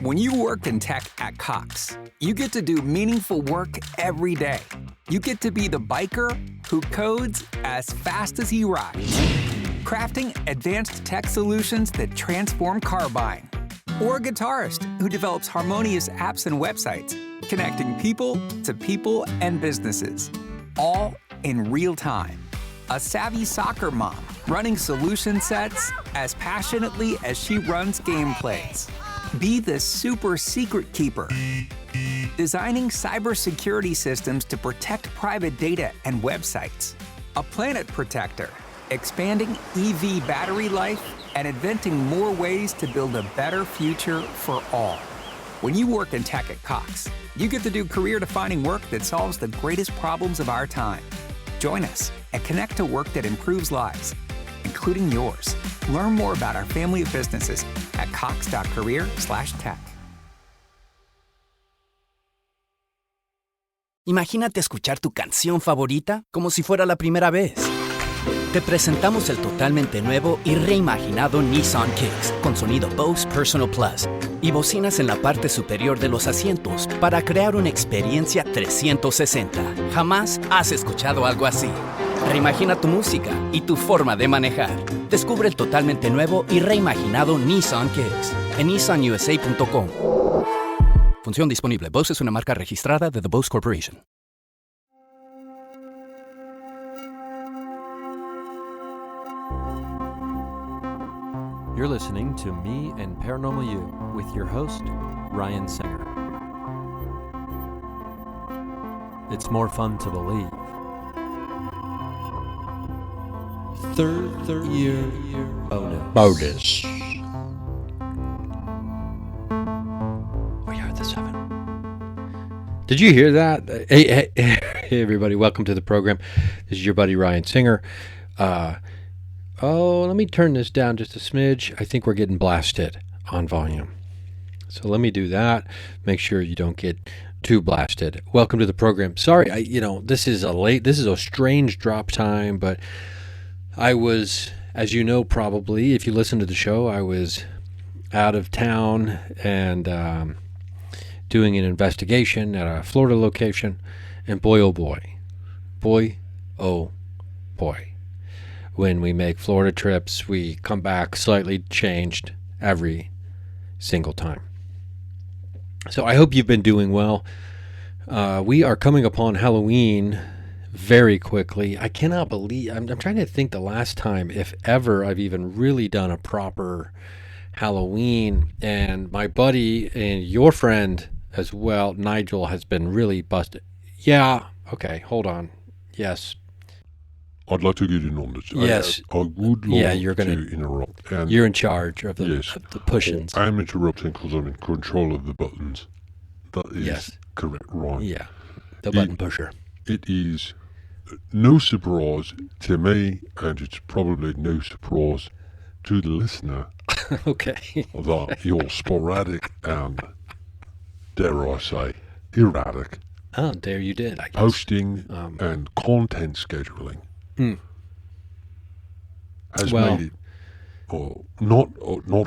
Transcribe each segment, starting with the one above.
When you work in tech at Cox, you get to do meaningful work every day. You get to be the biker who codes as fast as he rides, crafting advanced tech solutions that transform car buying. Or a guitarist who develops harmonious apps and websites, connecting people to people and businesses, all in real time. A savvy soccer mom running solution sets as passionately as she runs gameplays. Be the super secret keeper, designing cybersecurity systems to protect private data and websites. A planet protector, expanding EV battery life and inventing more ways to build a better future for all. When you work in tech at Cox, you get to do career-defining work that solves the greatest problems of our time. Join us and connect to work that improves lives, including yours. Learn more about our family of businesses at cox.career/tech. Imagínate escuchar tu canción favorita como si fuera la primera vez. Te presentamos el totalmente nuevo y reimaginado Nissan Kicks con sonido Bose Personal Plus y bocinas en la parte superior de los asientos para crear una experiencia 360. Jamás has escuchado algo así. Reimagina tu música y tu forma de manejar. Descubre el totalmente nuevo y reimaginado Nissan Kicks en nissanusa.com. Función disponible. Bose es una marca registrada de The Bose Corporation. You're listening to Me and Paranormal You with your host, Ryan Singer. It's more fun to believe. Third year bonus. We are the 7. Did you hear that? Hey, everybody, welcome to the program. This is your buddy Ryan Singer. Let me turn this down just a smidge. I think we're getting blasted on volume. So let me do that. Make sure you don't get too blasted. Welcome to the program. Sorry, this is a strange drop time, but I was, as you know probably, if you listen to the show, I was out of town and doing an investigation at a Florida location, and boy, oh boy, when we make Florida trips, we come back slightly changed every single time. So I hope you've been doing well. We are coming upon Halloween very quickly. I cannot believe, I'm trying to think the last time, if ever, I've even really done a proper Halloween. And my buddy and your friend as well, Nigel, has been really busted. Yeah, okay, hold on. Yes. I'd like to get in on this. Yes. I would like you're to interrupt. And you're in charge of the, yes, of the push-ins. I'm interrupting because I'm in control of the buttons. That is correct, right? Yeah, the button pusher. It is no surprise to me, and it's probably no surprise to the listener Okay. that you're sporadic and, dare I say, erratic. Oh, there you did, I guess. Posting and content scheduling has made it not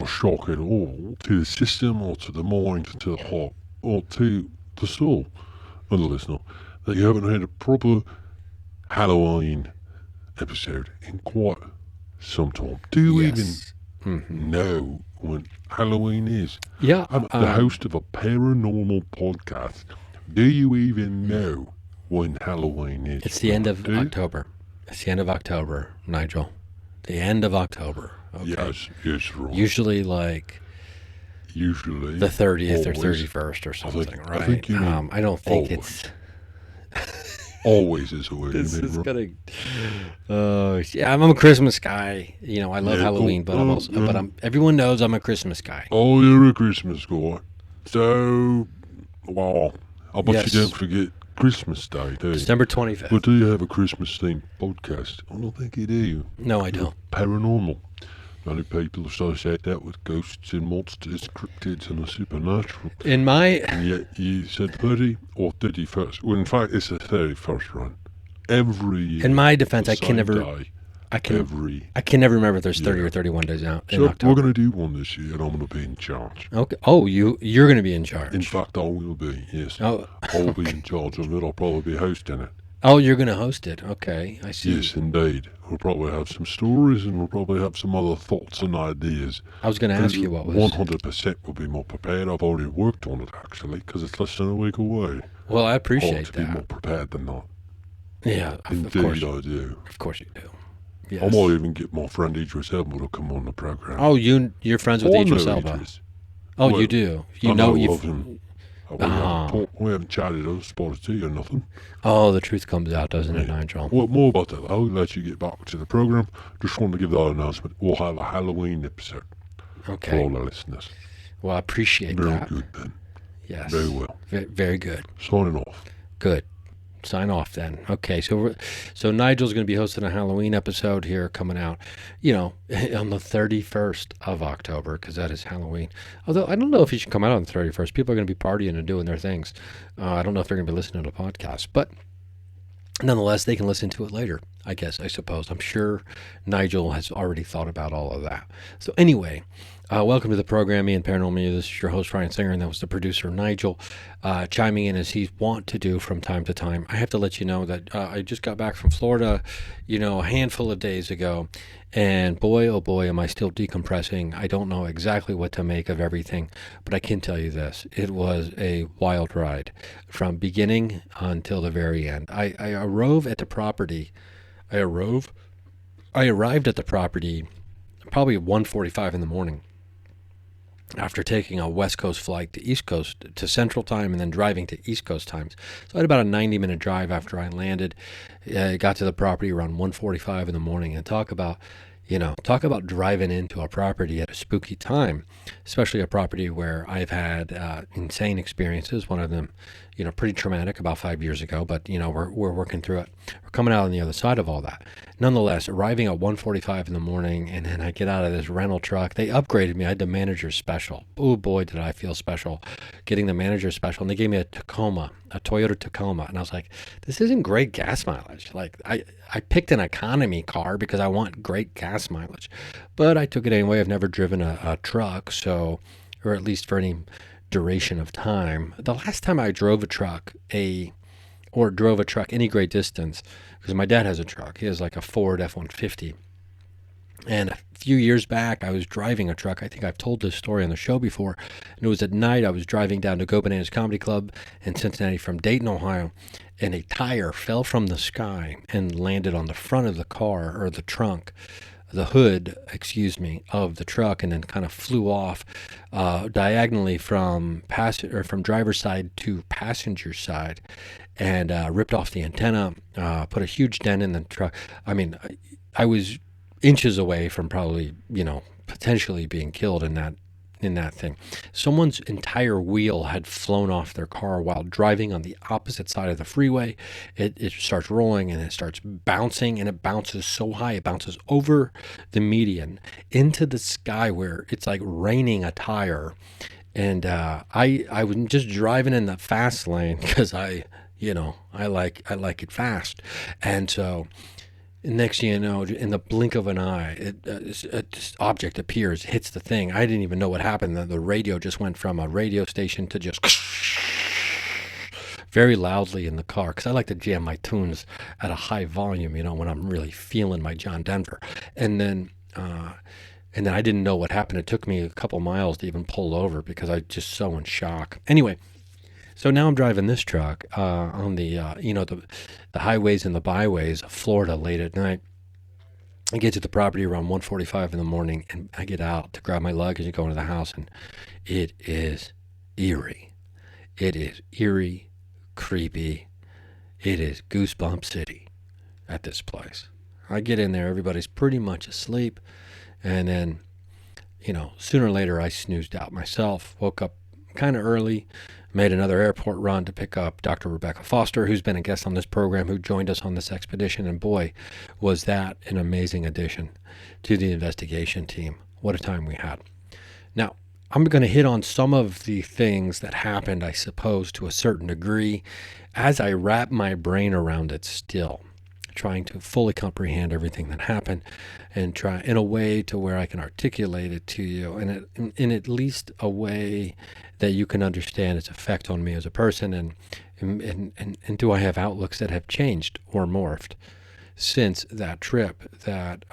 a shock at all to the system or to the mind, to the heart, or to the soul of the listener that you haven't had a proper Halloween episode in quite some time. Do you even know when Halloween is? Yeah. I'm the host of a paranormal podcast. Do you even know when Halloween is? It's the end of October. It's the end of October, Nigel. The end of October. Okay. Yes, right. Usually Usually. the 30th or always. 31st or something, right? I think you mean I don't think always. it's... Always is the way This you mean, is right? gonna... yeah, I'm a Christmas guy. You know, I love Halloween, but I'm also... yeah. But everyone knows I'm a Christmas guy. Oh, you're a Christmas guy. So, wow. I bet Yes. you don't forget Christmas Day, do you? December 25th. But do you have a Christmas-themed podcast? I don't think you do. No, I don't. Paranormal. Many people associate that with ghosts and monsters, cryptids and the supernatural. In my... And yet you said 30 or 31st. Well, in fact, it's the 31st run. Every year. In my defense, the I can same never... day, I can every. I can never remember if there's 30 Yeah. or 31 days out in So October. we're going to do one this year, and I'm going to be in charge. Okay. Oh, you're going to be in charge. In fact, I will be. Yes, Oh, I'll be in charge of it. I'll probably be hosting it. oh, you're going to host it. Okay, I see. Yes, indeed. We'll probably have some stories, and we'll probably have some other thoughts and ideas. I was going to ask you what was. 100% will be more prepared. I've already worked on it, actually, because it's less than a week away. Well, I I appreciate like to be more that. prepared than that. Yeah, of Indeed, course. I do. Of course you do. I Yes. might even get my friend Idris Elba to come on the program. Oh, you're friends with I Idris know Elba. Idris. Oh, Well, you do. I know you've. of him. We, Ah. we haven't chatted or spotted tea or nothing. Oh, the truth comes out, doesn't it, Nigel? Well, more about that. I'll let you get back to the program. Just wanted to give that announcement. We'll have a Halloween episode for Okay. all the listeners. Well, I appreciate Very that. good then. Yes. Very well. Very good. Signing off. Good. Sign off then. Okay, so Nigel's going to be hosting a Halloween episode here coming out, on the 31st of October, because that is Halloween. Although I don't know if he should come out on the 31st. People are going to be partying and doing their things. I don't know if they're going to be listening to the podcast, but nonetheless, they can listen to it later, I suppose. I'm sure Nigel has already thought about all of that. So anyway, welcome to the program, Me and Paranormal You. This is your host, Ryan Singer, and that was the producer, Nigel, chiming in as he's wont to do from time to time. I have to let you know that I just got back from Florida, a handful of days ago, and boy, oh boy, am I still decompressing. I don't know exactly what to make of everything, but I can tell you this. It was a wild ride from beginning until the very end. I arrived at the property. I arrived at the property probably at 1:45 in the morning after taking a West Coast flight to East Coast to Central Time and then driving to East Coast times. So I had about a 90-minute drive after I landed. I got to the property around 1:45 in the morning, and talk about driving into a property at a spooky time, especially a property where I've had insane experiences. One of them, pretty traumatic about 5 years ago, but we're working through it. We're coming out on the other side of all that. Nonetheless, arriving at 1:45 in the morning, and then I get out of this rental truck. They upgraded me. I had the manager's special. Oh boy, did I feel special getting the manager's special. And they gave me a Toyota Tacoma. And I was like, this isn't great gas mileage. Like I picked an economy car because I want great gas mileage, but I took it anyway. I've never driven a truck, or at least for any duration of time. The last time I drove a truck any great distance, because my dad has a truck. He has like a Ford F-150. And a few years back, I was driving a truck. I think I've told this story on the show before. And it was at night. I was driving down to Go Bananas Comedy Club in Cincinnati from Dayton, Ohio, and a tire fell from the sky and landed on the front of the car, or the trunk, the hood, of the truck, and then kind of flew off diagonally from driver's side to passenger side, and ripped off the antenna, put a huge dent in the truck. I mean, I was inches away from probably, potentially being killed in that thing. Someone's entire wheel had flown off their car while driving on the opposite side of the freeway. It starts rolling, and it starts bouncing, and it bounces so high. It bounces over the median into the sky where it's like raining a tire. And I was just driving in the fast lane because I like it fast. And so next thing you know, in the blink of an eye, this object appears, hits the thing. I didn't even know what happened. The radio just went from a radio station to just very loudly in the car, because I like to jam my tunes at a high volume, when I'm really feeling my John Denver. And then I didn't know what happened. It took me a couple miles to even pull over because I was just so in shock. Anyway, so now I'm driving this truck on the highways and the byways of Florida late at night. I get to the property around 1:45 in the morning, and I get out to grab my luggage and go into the house, and it is eerie. It is eerie, creepy. It is Goosebump City at this place. I get in there, everybody's pretty much asleep, and then, sooner or later I snoozed out myself, woke up kind of early, made another airport run to pick up Dr. Rebecca Foster, who's been a guest on this program, who joined us on this expedition. And boy, was that an amazing addition to the investigation team. What a time we had. Now, I'm going to hit on some of the things that happened, I suppose, to a certain degree, as I wrap my brain around it still, trying to fully comprehend everything that happened and try in a way to where I can articulate it to you in at least a way that you can understand its effect on me as a person, and do I have outlooks that have changed or morphed since that trip, that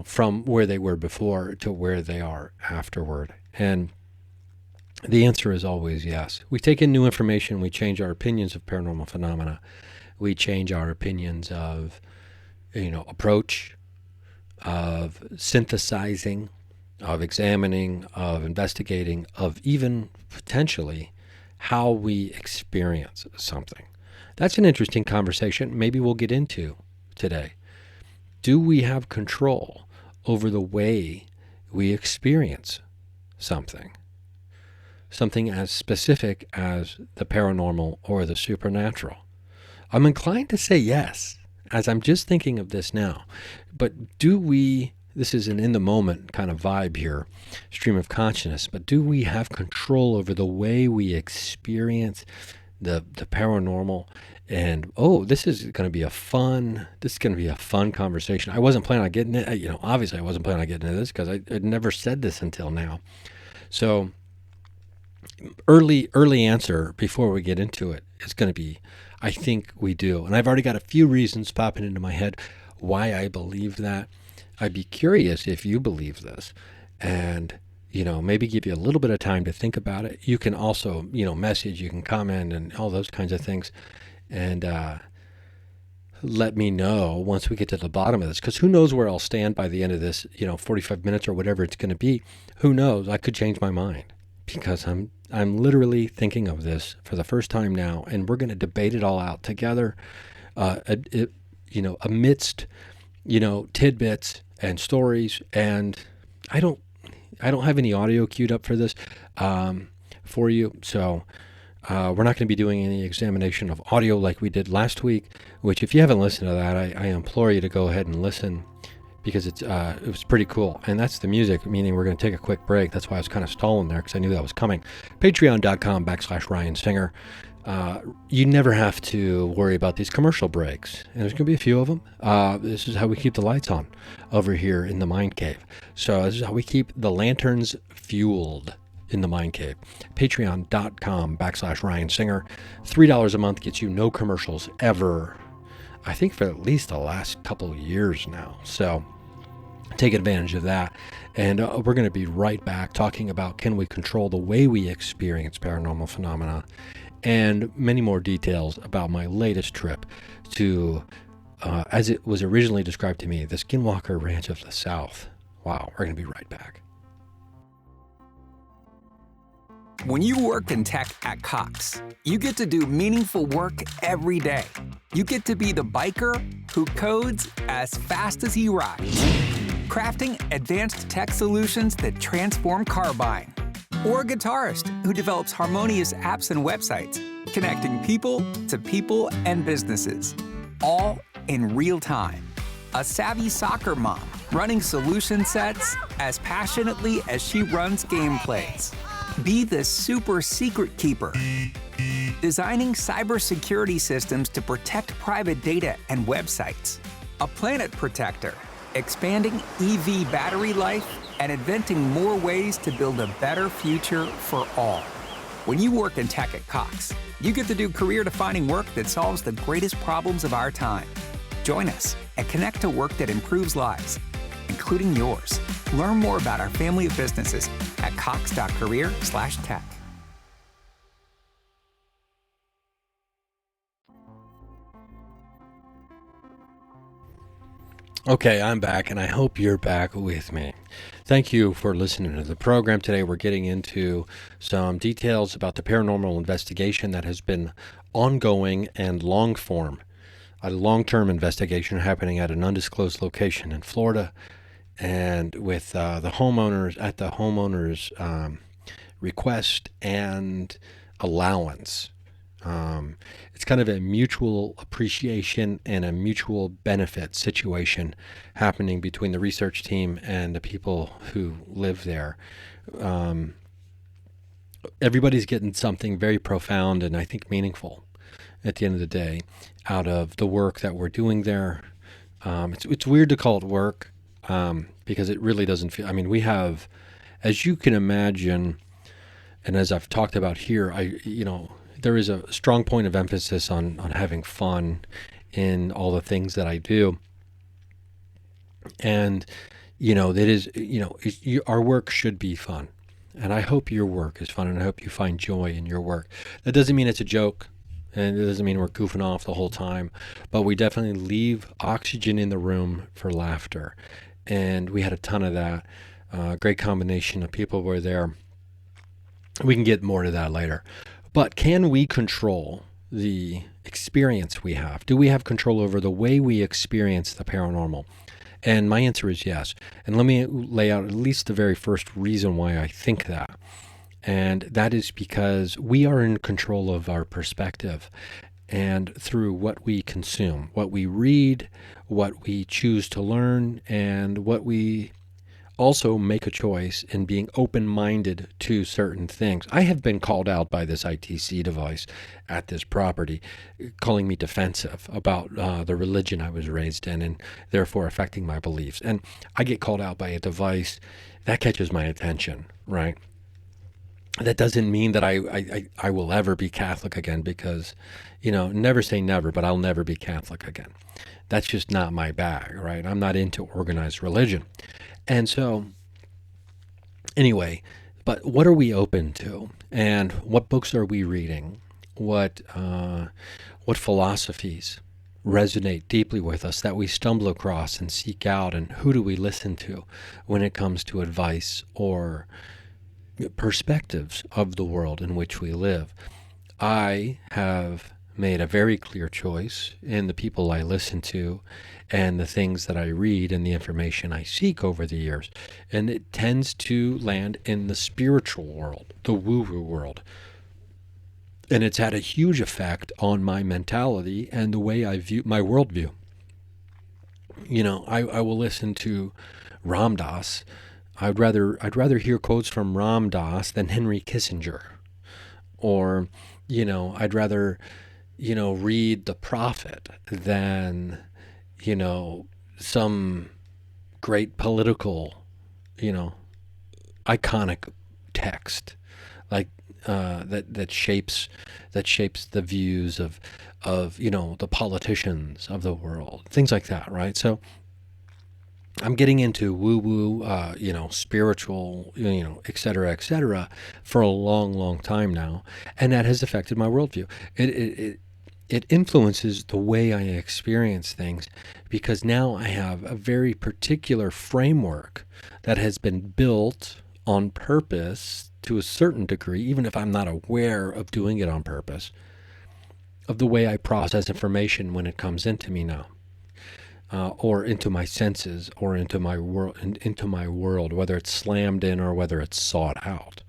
from where they were before to where they are afterward. And the answer is always yes. We take in new information, we change our opinions of paranormal phenomena, we change our opinions of approach, of synthesizing, of examining, of investigating, of even potentially how we experience something. That's an interesting conversation. Maybe we'll get into today. Do we have control over the way we experience something? Something as specific as the paranormal or the supernatural? I'm inclined to say yes, as I'm just thinking of this now. But do we, this is an in-the-moment kind of vibe here, stream of consciousness, but do we have control over the way we experience the paranormal? And this is going to be a fun conversation. I wasn't planning on getting it, obviously I wasn't planning on getting into this because I'd never said this until now. So early answer before we get into it is going to be, I think we do. And I've already got a few reasons popping into my head why I believe that. I'd be curious if you believe this, and maybe give you a little bit of time to think about it. You can also message, you can comment, and all those kinds of things, and let me know once we get to the bottom of this, because who knows where I'll stand by the end of this 45 minutes or whatever it's going to be. Who knows? I could change my mind, because I'm literally thinking of this for the first time now, and we're going to debate it all out together, amidst tidbits and stories. And I don't have any audio queued up for this for you, so we're not going to be doing any examination of audio like we did last week, which if you haven't listened to that, I implore you to go ahead and listen, because it was pretty cool. And that's the music, meaning we're going to take a quick break. That's why I was kind of stalling there, because I knew that was coming. Patreon.com/Ryan Singer. You never have to worry about these commercial breaks, and there's going to be a few of them. This is how we keep the lights on over here in the Mind Cave. So this is how we keep the lanterns fueled in the Mind Cave. Patreon.com/Ryan Singer. $3 a month gets you no commercials ever, I think for at least the last couple years now. So take advantage of that. And we're going to be right back talking about, can we control the way we experience paranormal phenomena, and many more details about my latest trip to, as it was originally described to me, the Skinwalker Ranch of the South. Wow, we're going to be right back. When you work in tech at Cox, you get to do meaningful work every day. You get to be the biker who codes as fast as he rides, crafting advanced tech solutions that transform car buying. Or a guitarist who develops harmonious apps and websites, connecting people to people and businesses, all in real time. A savvy soccer mom running solution sets as passionately as she runs gameplays. Be the super secret keeper, designing cybersecurity systems to protect private data and websites. A planet protector, expanding EV battery life and inventing more ways to build a better future for all. When you work in tech at Cox, you get to do career-defining work that solves the greatest problems of our time. Join us and connect to work that improves lives, including yours. Learn more about our family of businesses at cox.career/tech. Okay, I'm back, and I hope you're back with me. Thank you for listening to the program. Today we're getting into some details about the paranormal investigation that has been ongoing and long-form. A long-term investigation happening at an undisclosed location in Florida, and with the homeowners request and allowance. It's kind of a mutual appreciation and a mutual benefit situation happening between the research team and the people who live there. Everybody's getting something very profound and I think meaningful at the end of the day out of the work that we're doing there. It's weird to call it work because it really doesn't feel. I mean, we have, as you can imagine, and as I've talked about here, there is a strong point of emphasis on having fun in all the things that I do. And, our work should be fun. And I hope your work is fun, and I hope you find joy in your work. That doesn't mean it's a joke, and it doesn't mean we're goofing off the whole time, but we definitely leave oxygen in the room for laughter. And we had a ton of that. Great combination of people were there. We can get more to that later. But can we control the experience we have? Do we have control over the way we experience the paranormal? And my answer is yes. And let me lay out at least the very first reason why I think that. And that is because we are in control of our perspective, and through what we consume, what we read, what we choose to learn, and what we also make a choice in being open-minded to certain things. I have been called out by this ITC device at this property, calling me defensive about the religion I was raised in and therefore affecting my beliefs. And I get called out by a device that catches my attention, right? That doesn't mean that I will ever be Catholic again, because, never say never, but I'll never be Catholic again. That's just not my bag, right? I'm not into organized religion. And so, anyway, but what are we open to? And what books are we reading? What philosophies resonate deeply with us that we stumble across and seek out? And who do we listen to when it comes to advice or perspectives of the world in which we live? I have made a very clear choice in the people I listen to and the things that I read and the information I seek over the years. And it tends to land in the spiritual world, the woo-woo world. And it's had a huge effect on my mentality and the way I view my worldview. I will listen to Ram Dass. I'd rather hear quotes from Ram Dass than Henry Kissinger. Or, I'd rather read the prophet than, some great political, iconic text like that shapes the views of the politicians of the world, things like that, right? So I'm getting into woo-woo, spiritual, et cetera, for a long, long time now, and that has affected my worldview. It influences the way I experience things, because now I have a very particular framework that has been built on purpose to a certain degree, even if I'm not aware of doing it on purpose, of the way I process information when it comes into me now. Or into my senses, or into my world, whether it's slammed in or whether it's sought out.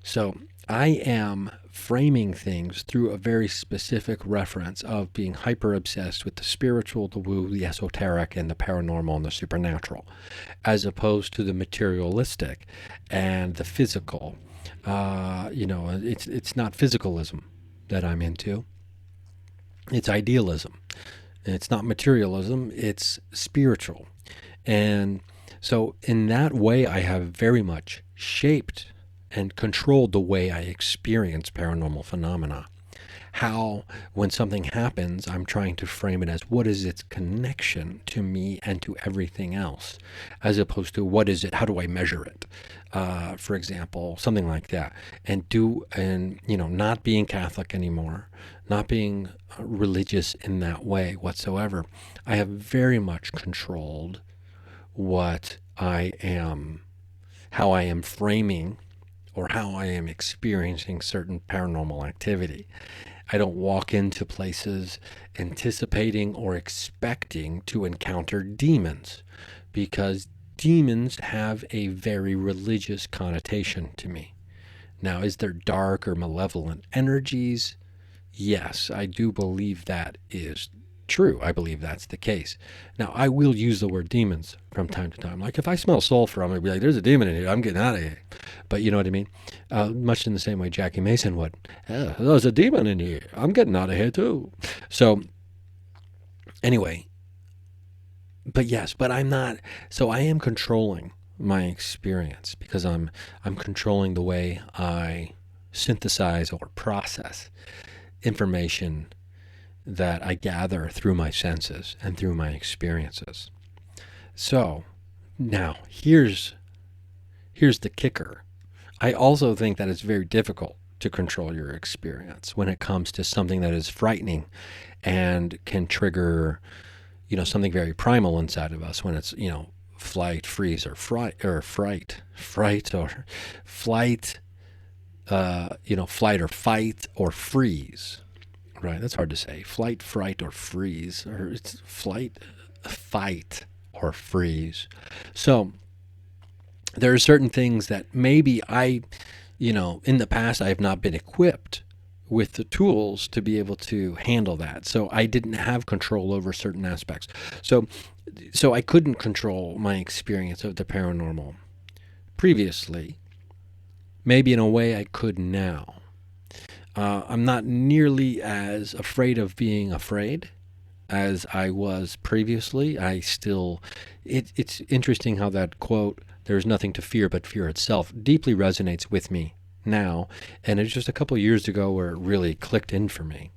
So I am framing things through a very specific reference of being hyper obsessed with the spiritual, the woo, the esoteric, and the paranormal and the supernatural, as opposed to the materialistic and the physical. It's not physicalism that I'm into. It's idealism. It's not materialism, it's spiritual. And so in that way, I have very much shaped and controlled the way I experience paranormal phenomena. How, when something happens, I'm trying to frame it as what is its connection to me and to everything else, as opposed to what is it, how do I measure it? For example, something like that. And not being Catholic anymore, not being religious in that way whatsoever, I have very much controlled what I am, how I am framing, or how I am experiencing certain paranormal activity. I don't walk into places anticipating or expecting to encounter demons, because demons have a very religious connotation to me. Now, is there dark or malevolent energies? Yes, I do believe that is true. I believe that's the case. Now, I will use the word demons from time to time. Like if I smell sulfur, I'm going to be like, there's a demon in here. I'm getting out of here. But you know what I mean? Much in the same way Jackie Mason would. There's a demon in here. I'm getting out of here too. So anyway, but I'm not. So I am controlling my experience because I'm controlling the way I synthesize or process information that I gather through my senses and through my experiences. So now here's the kicker. I also think that it's very difficult to control your experience when it comes to something that is frightening and can trigger, something very primal inside of us when it's, flight, freeze, or flight, or flight or fight or freeze. Right, that's hard to say. Flight, fright, or freeze, or it's flight, fight, or freeze. So there are certain things that maybe in the past I have not been equipped with the tools to be able to handle that. So I didn't have control over certain aspects. So I couldn't control my experience of the paranormal previously. Maybe in a way I could now. I'm not nearly as afraid of being afraid as I was previously. It's interesting how that quote, "There's nothing to fear but fear itself," deeply resonates with me now. And it's just a couple of years ago where it really clicked in for me.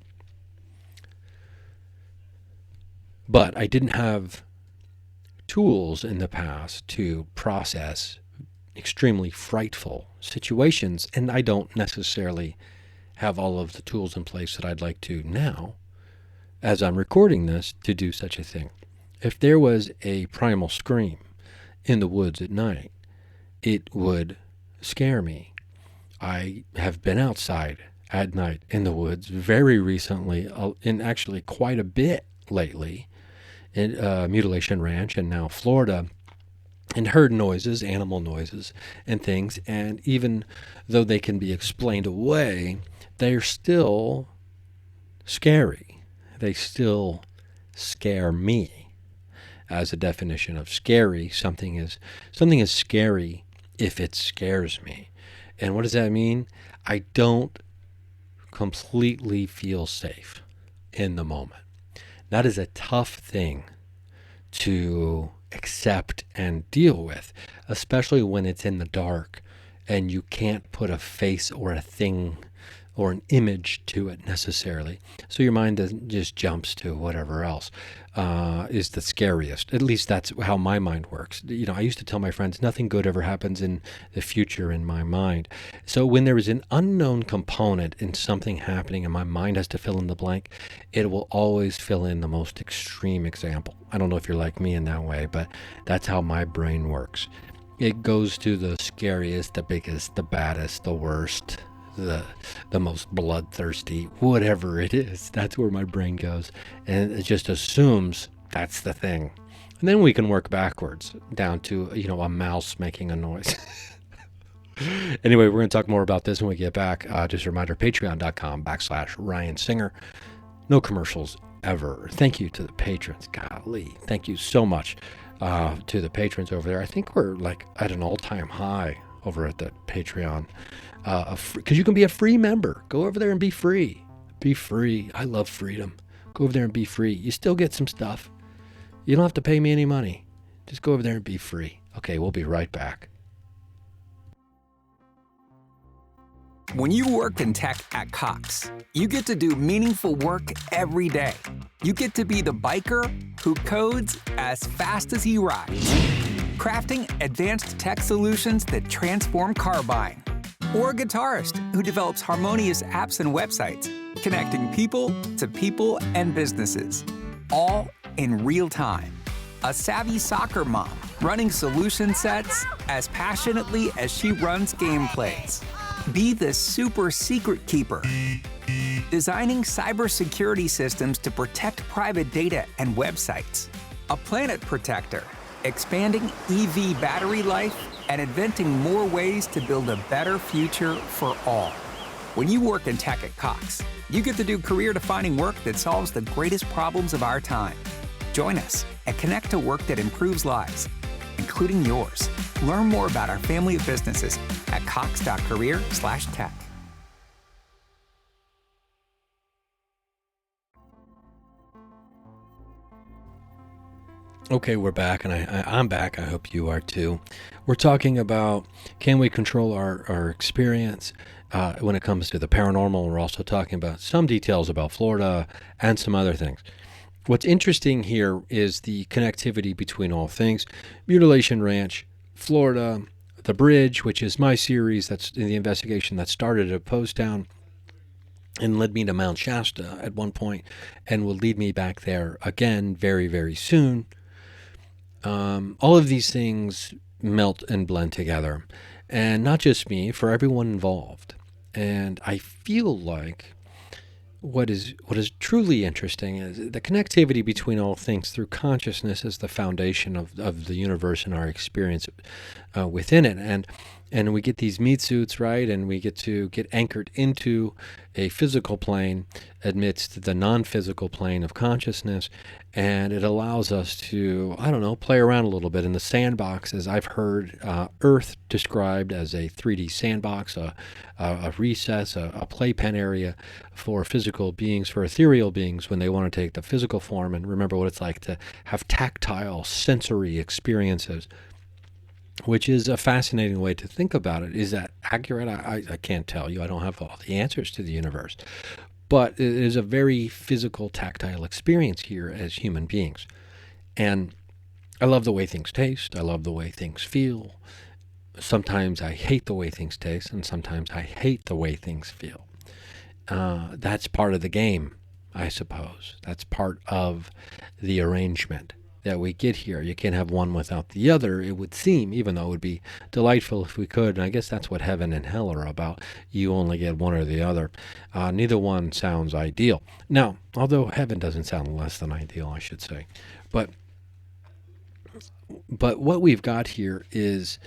But I didn't have tools in the past to process extremely frightful situations, and I don't necessarily have all of the tools in place that I'd like to now, as I'm recording this, to do such a thing. If there was a primal scream in the woods at night, it would scare me. I have been outside at night in the woods very recently, and actually quite a bit lately, in Mutilation Ranch and now Florida, and heard noises, animal noises and things, and even though they can be explained away, they're still scary. They still scare me. As a definition of scary, something is scary if it scares me. And what does that mean? I don't completely feel safe in the moment. That is a tough thing to accept and deal with, especially when it's in the dark and you can't put a face or a thing or an image to it necessarily. So your mind doesn't just jumps to whatever else is the scariest. At least that's how my mind works. I used to tell my friends nothing good ever happens in the future in my mind. So when there is an unknown component in something happening and my mind has to fill in the blank, it will always fill in the most extreme example. I don't know if you're like me in that way, but that's how my brain works. It goes to the scariest, the biggest, the baddest, the worst, the most bloodthirsty, whatever it is. That's where my brain goes, and it just assumes that's the thing. And then we can work backwards down to a mouse making a noise. Anyway, we're going to talk more about this when we get back. Just a reminder, patreon.com/Ryan Singer. No commercials ever. Thank you to the patrons. Golly, thank you so much to the patrons over there. I think we're like at an all-time high over at the Patreon. Because you can be a free member. Go over there and be free. Be free. I love freedom. Go over there and be free. You still get some stuff. You don't have to pay me any money. Just go over there and be free. Okay, we'll be right back. When you work in tech at Cox, you get to do meaningful work every day. You get to be the biker who codes as fast as he rides, crafting advanced tech solutions that transform car buying. Or a guitarist who develops harmonious apps and websites, connecting people to people and businesses, all in real time. A savvy soccer mom running solution sets as passionately as she runs gameplays. Be the super secret keeper, designing cybersecurity systems to protect private data and websites. A planet protector, expanding EV battery life and inventing more ways to build a better future for all. When you work in tech at Cox, you get to do career-defining work that solves the greatest problems of our time. Join us and connect to work that improves lives, including yours. Learn more about our family of businesses at cox.career/tech. Okay, we're back, and I'm back. I hope you are too. We're talking about, can we control our experience when it comes to the paranormal. We're also talking about some details about Florida and some other things. What's interesting here is the connectivity between all things. Mutilation Ranch, Florida, The Bridge, which is my series, that's the investigation that started at Post Town and led me to Mount Shasta at one point and will lead me back there again very, very soon. All of these things melt and blend together, and not just me, for everyone involved. And I feel like what is truly interesting is the connectivity between all things through consciousness is the foundation of the universe and our experience within it. And we get these meat suits, right? And we get to get anchored into a physical plane amidst the non-physical plane of consciousness. And it allows us to, play around a little bit in the sandbox, as I've heard Earth described as a 3D sandbox, a recess, a playpen area for physical beings, for ethereal beings when they want to take the physical form and remember what it's like to have tactile, sensory experiences, which is a fascinating way to think about it. Is that accurate? I can't tell you. I don't have all the answers to the universe. But it is a very physical, tactile experience here as human beings. And I love the way things taste. I love the way things feel. Sometimes I hate the way things taste, and sometimes I hate the way things feel. That's part of the game, I suppose. That's part of the arrangement that we get here. You can't have one without the other, it would seem, even though it would be delightful if we could. And I guess that's what heaven and hell are about. You only get one or the other. Neither one sounds ideal. Now, although heaven doesn't sound less than ideal, I should say. But what we've got here is,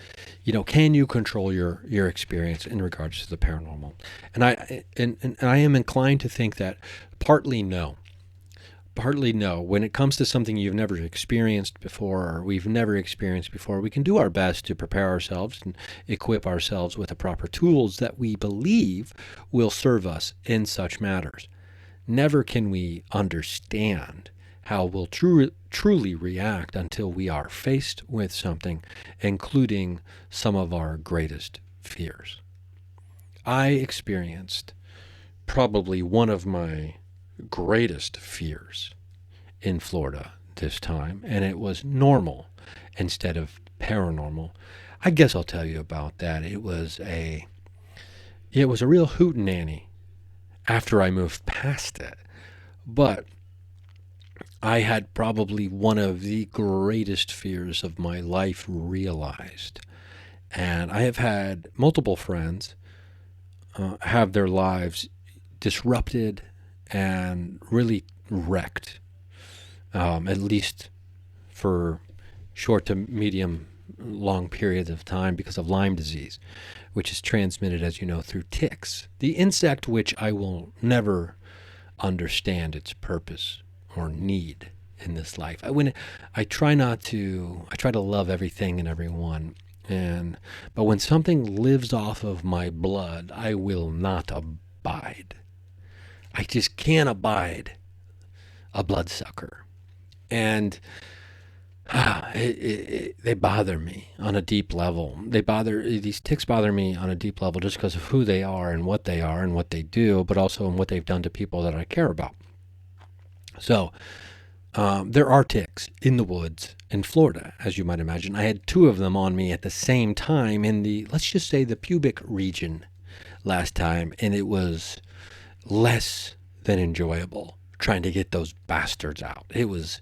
can you control your experience in regards to the paranormal? And I am inclined to think that partly no. Partly no. When it comes to something you've never experienced before, or we've never experienced before, we can do our best to prepare ourselves and equip ourselves with the proper tools that we believe will serve us in such matters. Never can we understand how we'll truly react until we are faced with something, including some of our greatest fears. I experienced probably one of my greatest fears in Florida this time, and it was normal instead of paranormal. I guess I'll tell you about that. It was a real hootenanny after I moved past it, but I had probably one of the greatest fears of my life realized. And I have had multiple friends have their lives disrupted and really wrecked, at least for short to medium long periods of time, because of Lyme disease, which is transmitted, as you know, through ticks, the insect which I will never understand its purpose or need in this life. I try to love everything and everyone, but when something lives off of my blood, I will not abide. I just can't abide a bloodsucker. And they bother me on a deep level. These ticks bother me on a deep level just because of who they are and what they do, but also in what they've done to people that I care about. So there are ticks in the woods in Florida, as you might imagine. I had 2 of them on me at the same time in let's just say the pubic region last time, and it was less than enjoyable trying to get those bastards out. I was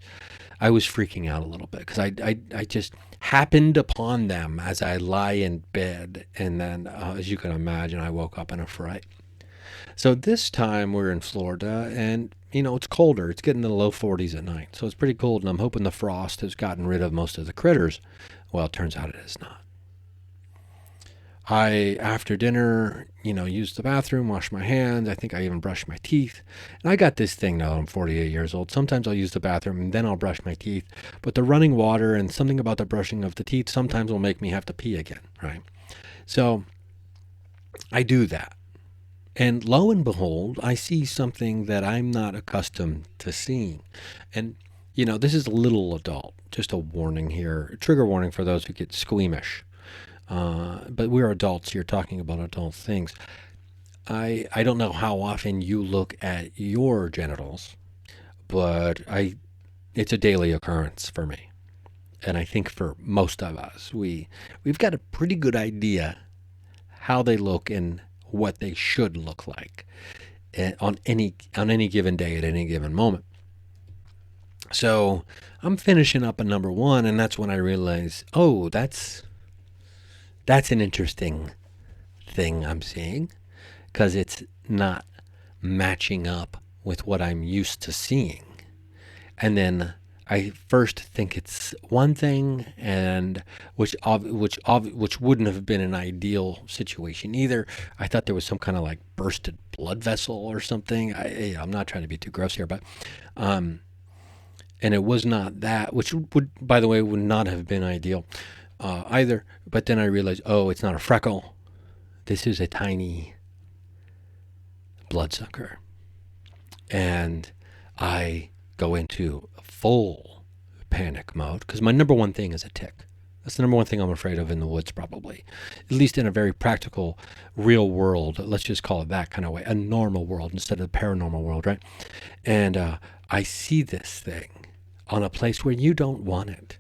freaking out a little bit because I just happened upon them as I lie in bed, and then as you can imagine, I woke up in a fright. So this time we're in Florida, and it's colder. It's getting to the low 40s at night, so it's pretty cold, and I'm hoping the frost has gotten rid of most of the critters. Well, it turns out it has not. after dinner, use the bathroom, wash my hands. I think I even brush my teeth. And I got this thing now. I'm 48 years old. Sometimes I'll use the bathroom and then I'll brush my teeth. But the running water and something about the brushing of the teeth sometimes will make me have to pee again, right? So I do that. And lo and behold, I see something that I'm not accustomed to seeing. And, this is a little adult. Just a warning here, a trigger warning for those who get squeamish. But we're adults here talking about adult things. I don't know how often you look at your genitals, but it's a daily occurrence for me. And I think for most of us, we've got a pretty good idea how they look and what they should look like on any given day at any given moment. So I'm finishing up a number one, and that's when I realize, oh, that's an interesting thing I'm seeing, because it's not matching up with what I'm used to seeing. And then I first think it's one thing, and which wouldn't have been an ideal situation either. I thought there was some kind of like bursted blood vessel or something. I'm not trying to be too gross here, but and it was not that, which would, by the way, would not have been ideal either. But then I realized, oh, it's not a freckle. This is a tiny bloodsucker. And I go into full panic mode, because my number one thing is a tick. That's the number one thing I'm afraid of in the woods, probably. At least in a very practical, real world. Let's just call it that kind of way. A normal world instead of the paranormal world, right? And I see this thing on a place where you don't want it.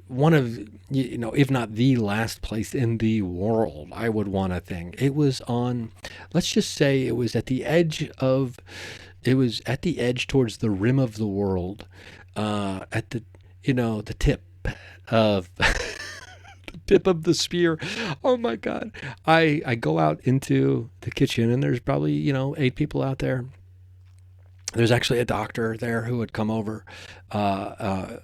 One of, if not the last place in the world I would want a thing. It was on, let's just say it was at the edge towards the rim of the world, at the tip of, the tip of the spear. Oh my God. I go out into the kitchen and there's probably, 8 people out there. There's actually a doctor there who had come over, a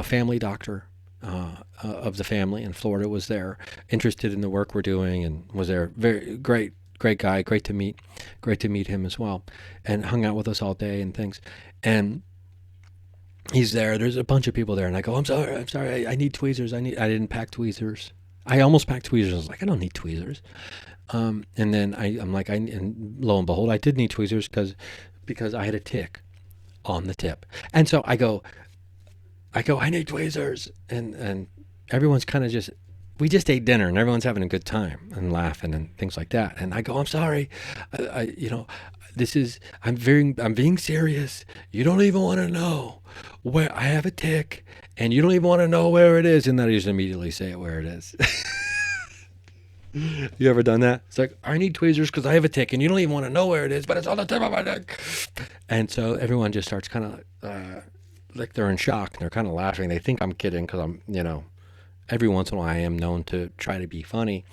family doctor of the family in Florida was there, interested in the work we're doing, and was there. Very great guy, great to meet him as well, and hung out with us all day and things. And he's there. There's a bunch of people there, and I go, I'm sorry, I need tweezers. I didn't pack tweezers. I almost packed tweezers. I was like, I don't need tweezers. And then I'm like, and lo and behold, I did need tweezers because I had a tick on the tip. And so I go, I need tweezers. And everyone's kind of we just ate dinner and everyone's having a good time and laughing and things like that. And I go, I'm sorry. I'm being serious. You don't even want to know where I have a tick, and you don't even want to know where it is. And then I just immediately say it where it is. You ever done that? It's like, I need tweezers because I have a tick, and you don't even want to know where it is, but it's on the tip of my neck. And so everyone just starts kind of like they're in shock, and they're kind of laughing. They think I'm kidding because I'm, every once in a while I am known to try to be funny.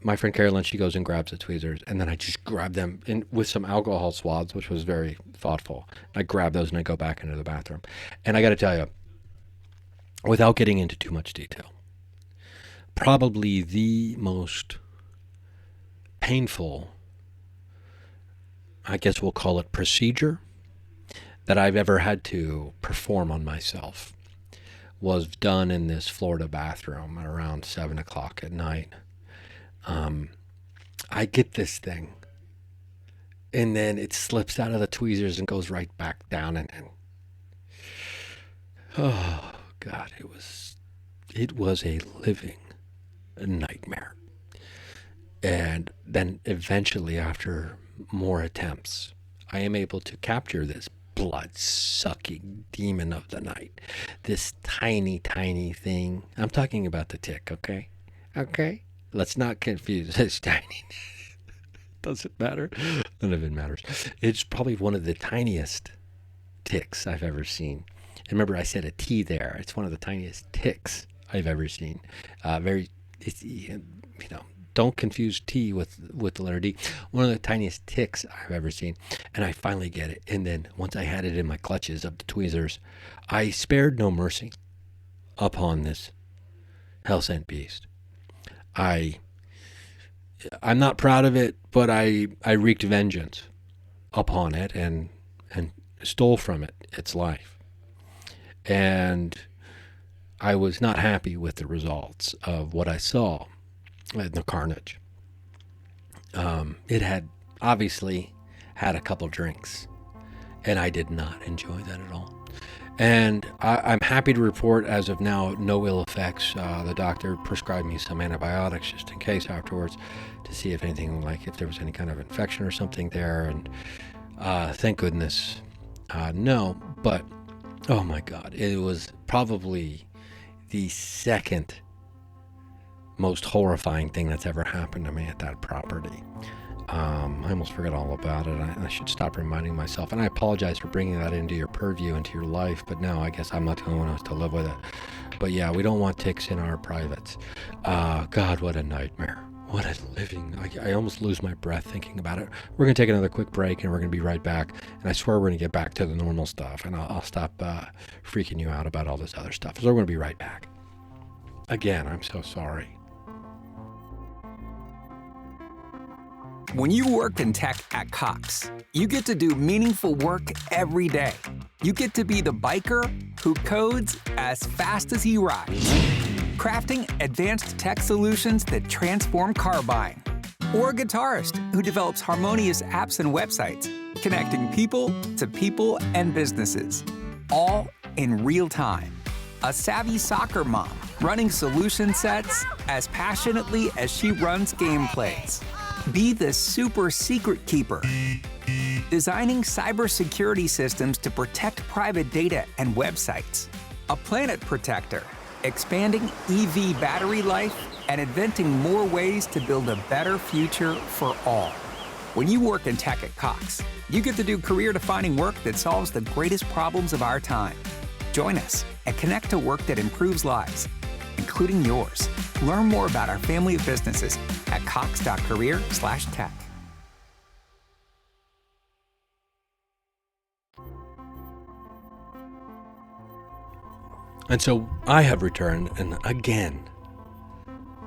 My friend Carolyn, she goes and grabs the tweezers, and then I just grab them with some alcohol swabs, which was very thoughtful. I grab those and I go back into the bathroom. And I got to tell you, without getting into too much detail, probably the most painful, I guess we'll call it, procedure that I've ever had to perform on myself was done in this Florida bathroom at around 7 o'clock at night. I get this thing, and then it slips out of the tweezers and goes right back down, and oh God, it was a living nightmare. And then eventually, after more attempts, I am able to capture this blood-sucking demon of the night. This tiny, tiny thing. I'm talking about the tick, okay? Okay? Let's not confuse. It's tiny. Doesn't matter. None of it matters. It's probably one of the tiniest ticks I've ever seen. And remember, I said a T there. It's one of the tiniest ticks I've ever seen. Don't confuse T with the letter D. One of the tiniest ticks I've ever seen. And I finally get it. And then once I had it in my clutches of the tweezers, I spared no mercy upon this hell sent beast. I'm not proud of it, but I wreaked vengeance upon it and stole from it its life. And I was not happy with the results of what I saw in the carnage. It had obviously had a couple drinks, and I did not enjoy that at all. And I'm happy to report, as of now, no ill effects. The doctor prescribed me some antibiotics just in case afterwards to see if anything, like if there was any kind of infection or something there. And thank goodness, no. But, oh my God, it was probably the second most horrifying thing that's ever happened to me at that property. I almost forgot all about it. I should stop reminding myself. And I apologize for bringing that into your purview, into your life. But no, I guess I'm not the only one who has to live with it. But yeah, we don't want ticks in our privates. God, what a nightmare. What a living. I almost lose my breath thinking about it. We're going to take another quick break, and we're going to be right back. And I swear we're going to get back to the normal stuff. And I'll stop freaking you out about all this other stuff. So we're going to be right back. Again, I'm so sorry. When you work in tech at Cox, you get to do meaningful work every day. You get to be the biker who codes as fast as he rides, crafting advanced tech solutions that transform car buying, or a guitarist who develops harmonious apps and websites, connecting people to people and businesses, all in real time. A savvy soccer mom running solution sets as passionately as she runs gameplays. Be the super secret keeper, designing cybersecurity systems to protect private data and websites. A planet protector, expanding EV battery life and inventing more ways to build a better future for all. When you work in tech at Cox, you get to do career-defining work that solves the greatest problems of our time. Join us and connect to work that improves lives, including yours. Learn more about our family of businesses at cox.career/tech. And so I have returned, and again,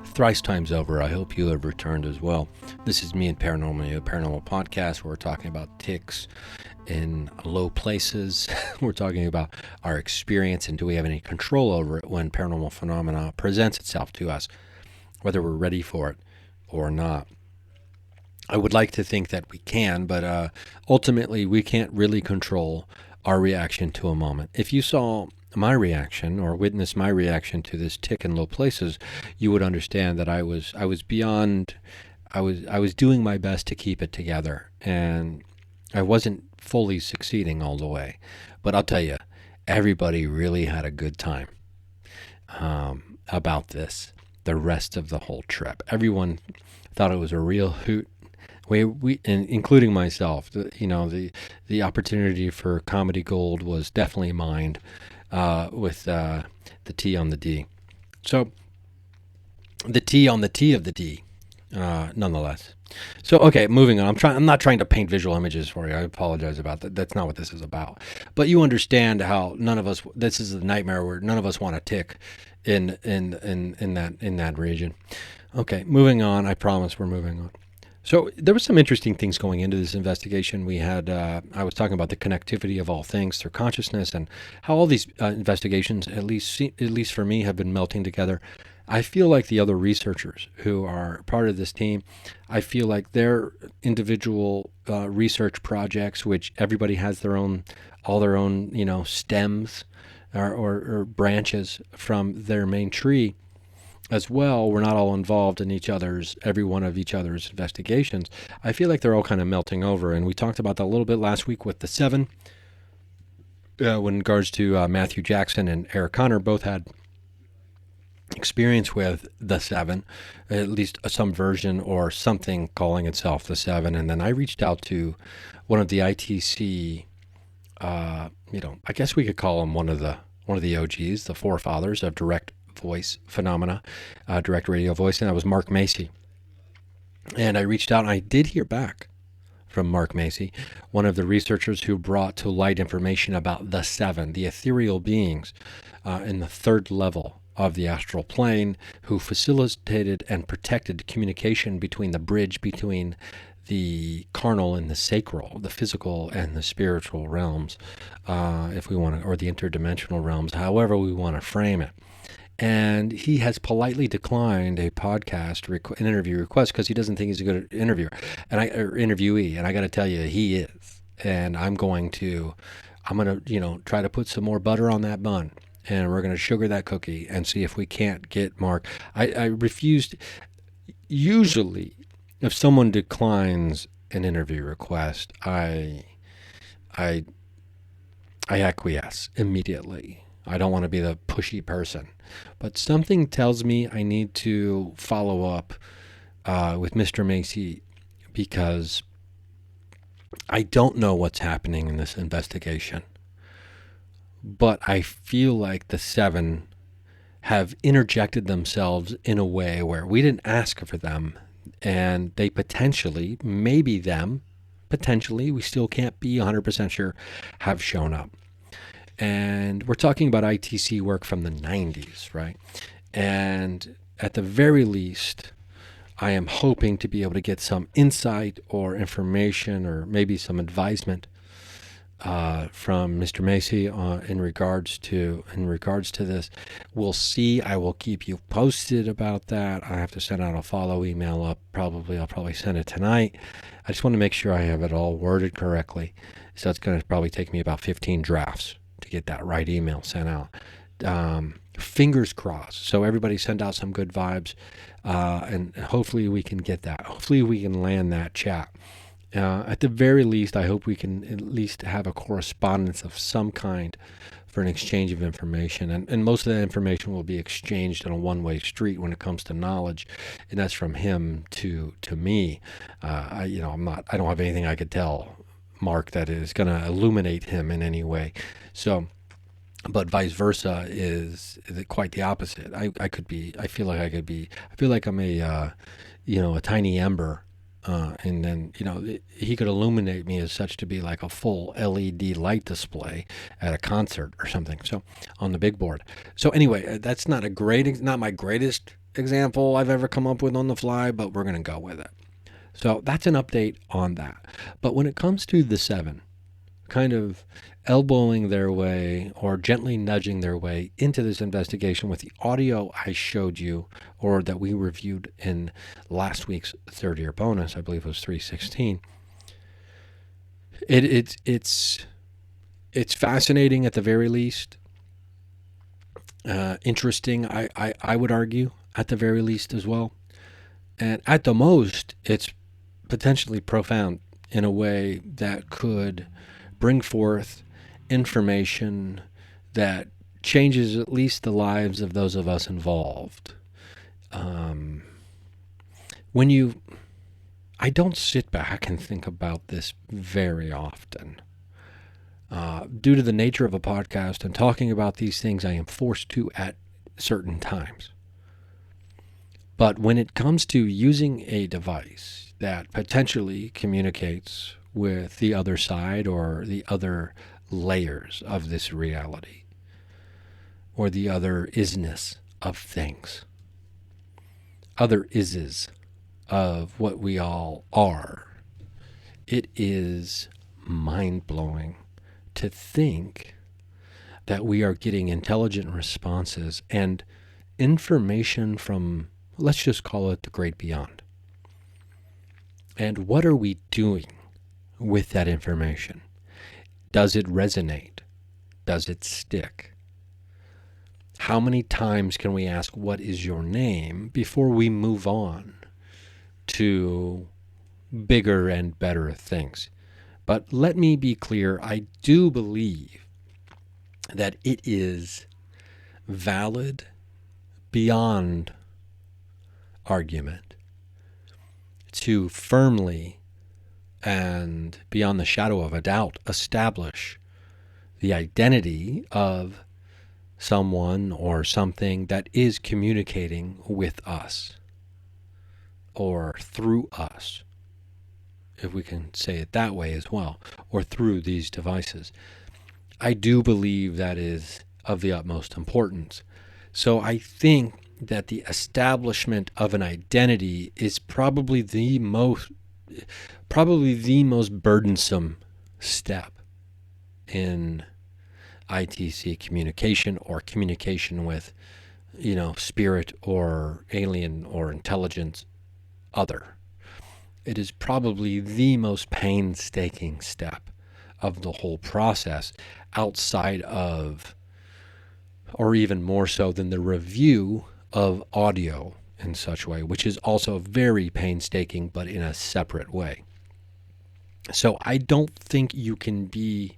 thrice times over, I hope you have returned as well. This is me and Paranormal, a paranormal podcast where we're talking about ticks in low places. We're talking about our experience and do we have any control over it when paranormal phenomena presents itself to us, whether we're ready for it or not. I would like to think that we can, but ultimately we can't really control our reaction to a moment. If you saw my reaction or witnessed my reaction to this tick in low places, you would understand that I was doing my best to keep it together, and I wasn't fully succeeding all the way. But I'll tell you, everybody really had a good time about this the rest of the whole trip. Everyone thought it was a real hoot. We and including myself, the opportunity for comedy gold was definitely mined with the T on the D. So the T on the T of the D, nonetheless. So okay, moving on. I'm not trying to paint visual images for you. I apologize about that. That's not what this is about. But you understand how none of us. This is a nightmare where none of us want to tick in that region. Okay, moving on. I promise we're moving on. So there were some interesting things going into this investigation. We had, I was talking about the connectivity of all things through consciousness and how all these investigations, at least for me, have been melting together. I feel like the other researchers who are part of this team, I feel like their individual research projects, which everybody has all their own, stems or branches from their main tree, as well, we're not all involved in every one of each other's investigations. I feel like they're all kind of melting over, and we talked about that a little bit last week with the Seven. When in regards to Matthew Jackson and Eric Connor, both had experience with the Seven, at least some version or something calling itself the Seven. And then I reached out to one of the ITC, I guess we could call him one of the OGs, the forefathers of direct voice phenomena, direct radio voice, and that was Mark Macy. And I reached out, and I did hear back from Mark Macy, one of the researchers who brought to light information about the Seven, the ethereal beings in the third level of the astral plane who facilitated and protected communication between the bridge between the carnal and the sacral, the physical and the spiritual realms, if we want to, or the interdimensional realms, however we want to frame it. And he has politely declined a podcast an interview request because he doesn't think he's a good interviewer or interviewee. And I got to tell you, he is. And I'm going to try to put some more butter on that bun, and we're going to sugar that cookie and see if we can't get Mark. I refused. Usually, if someone declines an interview request, I acquiesce immediately. I don't want to be the pushy person, but something tells me I need to follow up with Mr. Macy, because I don't know what's happening in this investigation, but I feel like the Seven have interjected themselves in a way where we didn't ask for them, and they potentially, maybe them, potentially, we still can't be 100% sure, have shown up. And we're talking about ITC work from the 90s, right? And at the very least, I am hoping to be able to get some insight or information or maybe some advisement from Mr. Macy in regards to this. We'll see. I will keep you posted about that. I have to send out a follow email up. I'll probably send it tonight. I just want to make sure I have it all worded correctly. So it's going to probably take me about 15 drafts to get that right email sent out. Fingers crossed. So everybody send out some good vibes, and hopefully we can get that. Hopefully we can land that chat. At the very least, I hope we can at least have a correspondence of some kind for an exchange of information. And most of that information will be exchanged on a one-way street when it comes to knowledge, and that's from him to me. I don't have anything I could tell Mark that is going to illuminate him in any way. So, but vice versa is quite the opposite. I feel like I'm a tiny ember, and then, he could illuminate me as such to be like a full LED light display at a concert or something. So on the big board. So anyway, that's not my greatest example I've ever come up with on the fly, but we're going to go with it. So that's an update on that. But when it comes to the Seven, kind of elbowing their way or gently nudging their way into this investigation with the audio I showed you, or that we reviewed in last week's third year bonus, I believe it was 316. It's fascinating at the very least. Interesting, I would argue, at the very least as well. And at the most, it's potentially profound in a way that could bring forth information that changes at least the lives of those of us involved. I don't sit back and think about this very often. Due to the nature of a podcast and talking about these things, I am forced to at certain times. But when it comes to using a device that potentially communicates with the other side or the other layers of this reality, or the other isness of things, other ises of what we all are, it is mind-blowing to think that we are getting intelligent responses and information from, let's just call it, the great beyond. And what are we doing with that information? Does it resonate? Does it stick? How many times can we ask, what is your name, before we move on to bigger and better things? But let me be clear, I do believe that it is valid beyond argument to firmly and beyond the shadow of a doubt establish the identity of someone or something that is communicating with us or through us, if we can say it that way as well, or through these devices. I do believe that is of the utmost importance. So I think that the establishment of an identity is probably the most burdensome step in ITC communication, or communication with, spirit or alien or intelligence other. It is probably the most painstaking step of the whole process, outside of, or even more so than, the review of audio in such a way, which is also very painstaking, but in a separate way. So I don't think you can be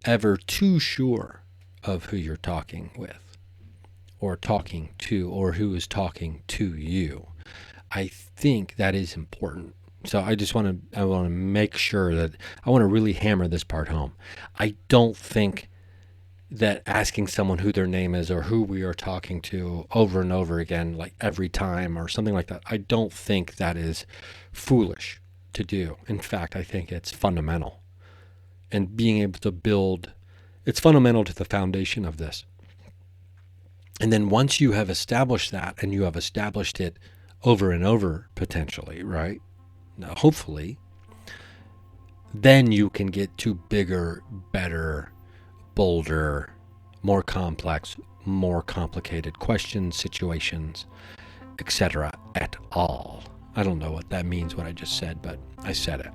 ever too sure of who you're talking with, or talking to, or who is talking to you. I think that is important. So I want to make sure that I want to really hammer this part home. I don't think that asking someone who their name is or who we are talking to over and over again, like every time or something like that, I don't think that is foolish to do. In fact, I think it's fundamental. And being able to build, it's fundamental to the foundation of this. And then once you have established that, and you have established it over and over, potentially, right? Now, hopefully, then you can get to bigger, better, bolder, more complex, more complicated questions, situations, etc. at all. I don't know what that means, what I just said, but I said it.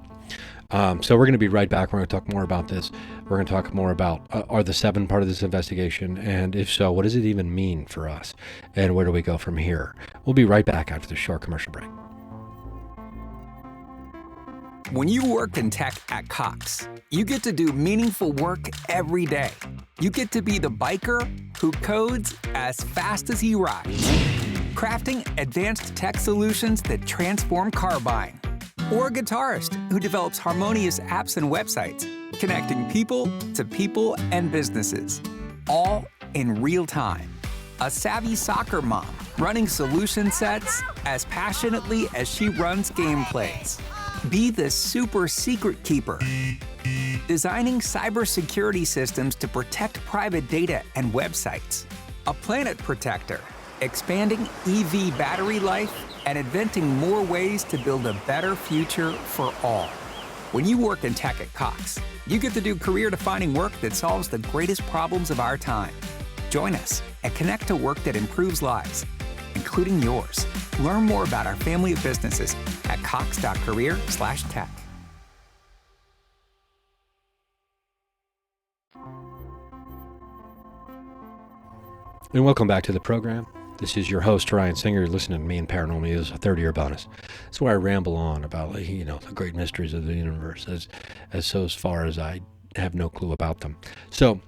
So we're going to be right back. We're going to talk more about this. We're going to talk more about, are the seven part of this investigation? And if so, what does it even mean for us? And where do we go from here? We'll be right back after this short commercial break. When you work in tech at Cox, you get to do meaningful work every day. You get to be the biker who codes as fast as he rides, crafting advanced tech solutions that transform car buying. Or a guitarist who develops harmonious apps and websites, connecting people to people and businesses, all in real time. A savvy soccer mom running solution sets as passionately as she runs gameplays. Be the super secret keeper, designing cybersecurity systems to protect private data and websites. A planet protector, expanding EV battery life and inventing more ways to build a better future for all. When you work in tech at Cox, you get to do career-defining work that solves the greatest problems of our time. Join us and connect to work that improves lives, including yours. Learn more about our family of businesses at cox.career/tech. And welcome back to the program. This is your host, Ryan Singer. You're listening to me and Paranormal News, a third-year bonus. That's where I ramble on about, the great mysteries of the universe, as far as I have no clue about them. So,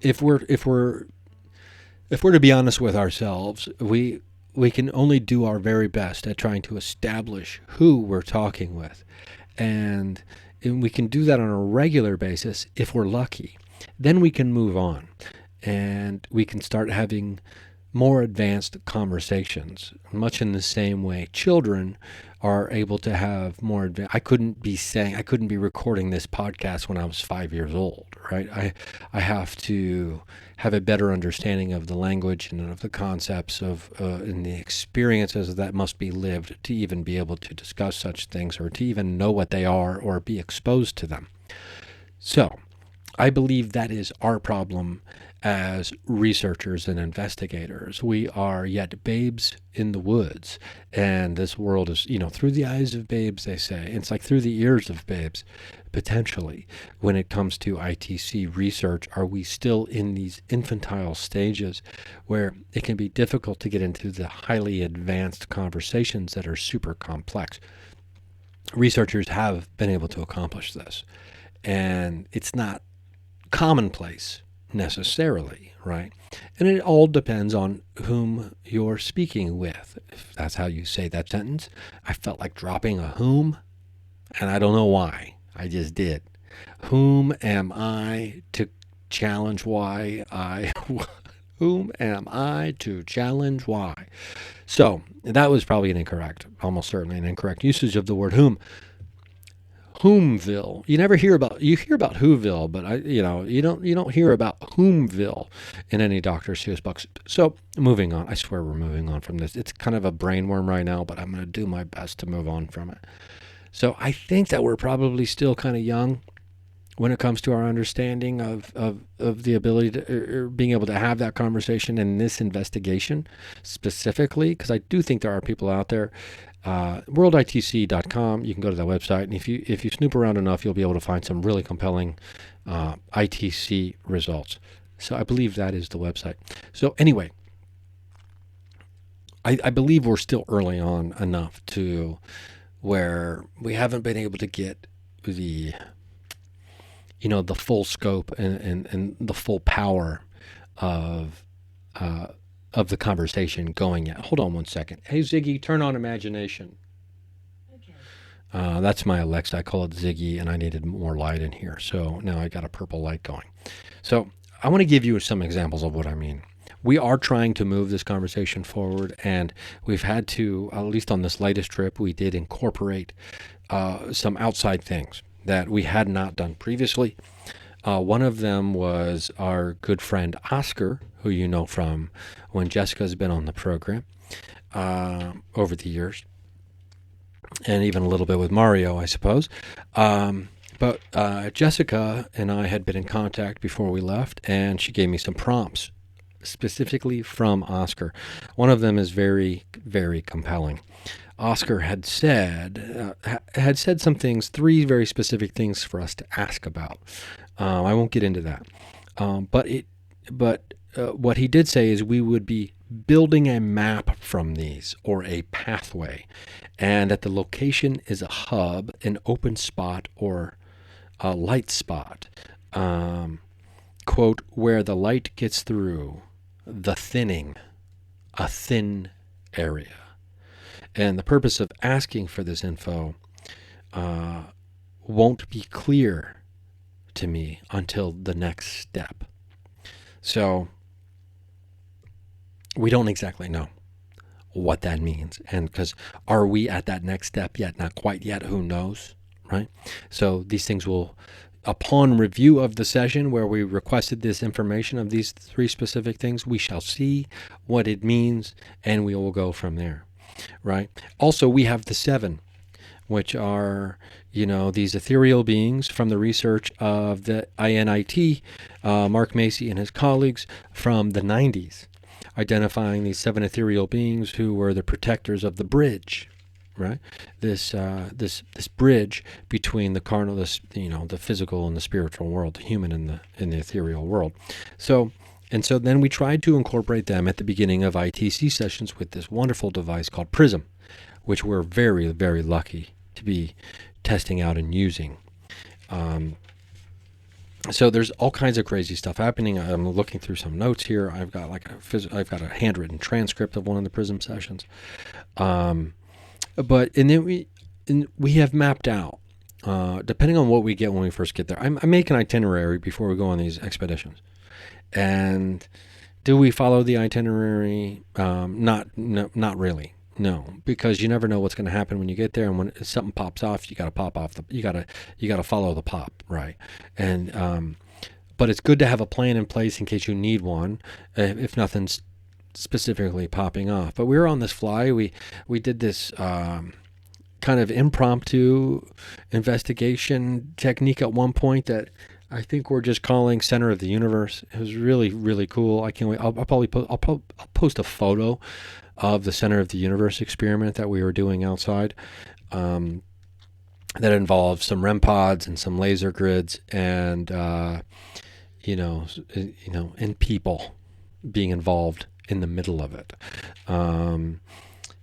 if we're to be honest with ourselves, we can only do our very best at trying to establish who we're talking with, and we can do that on a regular basis if we're lucky. Then we can move on, and we can start having more advanced conversations, much in the same way children are able to have more advanced. I couldn't be recording this podcast when I was 5 years old, right? I have to have a better understanding of the language and of the concepts of and the experiences that must be lived to even be able to discuss such things, or to even know what they are or be exposed to them. So I believe that is our problem as researchers and investigators. We are yet babes in the woods, and this world is, through the eyes of babes, they say. It's like through the ears of babes, potentially. When it comes to ITC research, are we still in these infantile stages where it can be difficult to get into the highly advanced conversations that are super complex? Researchers have been able to accomplish this, and it's not commonplace necessarily, right? And it all depends on whom you're speaking with. If that's how you say that sentence. I felt like dropping a whom, and I don't know why. I just did. Whom am I to challenge why whom am I to challenge why? So that was probably almost certainly an incorrect usage of the word whom. Whomville. You never hear about, you hear about Whoville, but you don't hear about Whomville in any Dr. Seuss books. So moving on, I swear we're moving on from this. It's kind of a brainworm right now, but I'm going to do my best to move on from it. So I think that we're probably still kind of young when it comes to our understanding of the ability to or being able to have that conversation in this investigation specifically, because I do think there are people out there. worlditc.com, you can go to that website, and if you snoop around enough, you'll be able to find some really compelling ITC results. So I believe that is the website. So anyway, I believe we're still early on enough to where we haven't been able to get the full scope and the full power of the conversation going yet. Hold on one second. Hey, Ziggy, turn on imagination. Okay. That's my Alexa. I call it Ziggy, and I needed more light in here. So now I got a purple light going. So I want to give you some examples of what I mean. We are trying to move this conversation forward, and we've had to, at least on this latest trip, we did incorporate some outside things that we had not done previously. One of them was our good friend Oscar, who you know from when Jessica's been on the program over the years, and even a little bit with Mario, I suppose. But Jessica and I had been in contact before we left, and she gave me some prompts specifically from Oscar. One of them is very, very compelling. Oscar had said some things, 3 very specific things for us to ask about. I won't get into that. But what he did say is we would be building a map from these, or a pathway, and that the location is a hub, an open spot, or a light spot, quote, where the light gets through the thinning, a thin area. And the purpose of asking for this info won't be clear to me until the next step. So we don't exactly know what that means. And because are we at that next step yet? Not quite yet. Who knows, right? So these things will, upon review of the session where we requested this information of these 3 specific things, we shall see what it means, and we will go from there, right? Also, we have the 7, which are, these ethereal beings from the research of the INIT, Mark Macy and his colleagues from the 90s, identifying these 7 ethereal beings who were the protectors of the bridge, right? This bridge between the carnal, the physical and the spiritual world, the human and the ethereal world. So then we tried to incorporate them at the beginning of ITC sessions with this wonderful device called Prism, which we're very, very lucky to be testing out and using. So there's all kinds of crazy stuff happening. I'm looking through some notes here. I've got I've got a handwritten transcript of one of the Prism sessions. But then we have mapped out, depending on what we get when we first get there. I make an itinerary before we go on these expeditions. And do we follow the itinerary? Not really. No, because you never know what's going to happen when you get there, and when something pops off, you got to pop off you got to follow the pop, right? And but it's good to have a plan in place in case you need one, if nothing's specifically popping off. But we were on this fly. We did this kind of impromptu investigation technique at one point that I think we're just calling Center of the Universe. It was really, really cool. I can't wait. I'll post a photo of the Center of the Universe experiment that we were doing outside. That involved some REM pods and some laser grids, and and people being involved in the middle of it.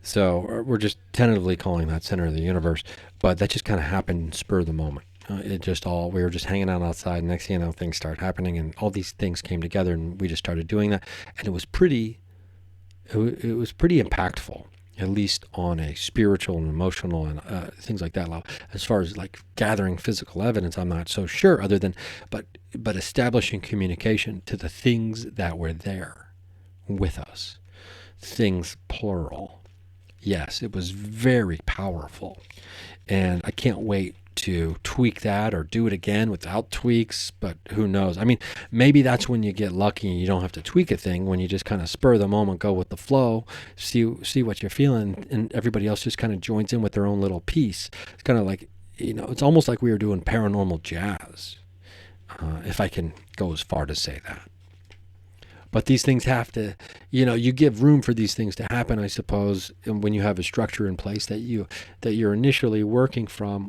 So we're just tentatively calling that Center of the Universe, but that just kind of happened spur of the moment. We were just hanging out outside, and next thing you know, things start happening, and all these things came together, and we just started doing that, and it was pretty impactful, at least on a spiritual and emotional and things like that level. As far as like gathering physical evidence, I'm not so sure, other than but establishing communication to the things that were there with us, things plural. Yes, it was very powerful, and I can't wait to tweak that or do it again without tweaks, but who knows? I mean, maybe that's when you get lucky and you don't have to tweak a thing, when you just kind of spur of the moment, go with the flow, see what you're feeling, and everybody else just kind of joins in with their own little piece. It's kind of like, it's almost like we were doing paranormal jazz, if I can go as far to say that. But these things have to, you give room for these things to happen, I suppose, and when you have a structure in place that you're initially working from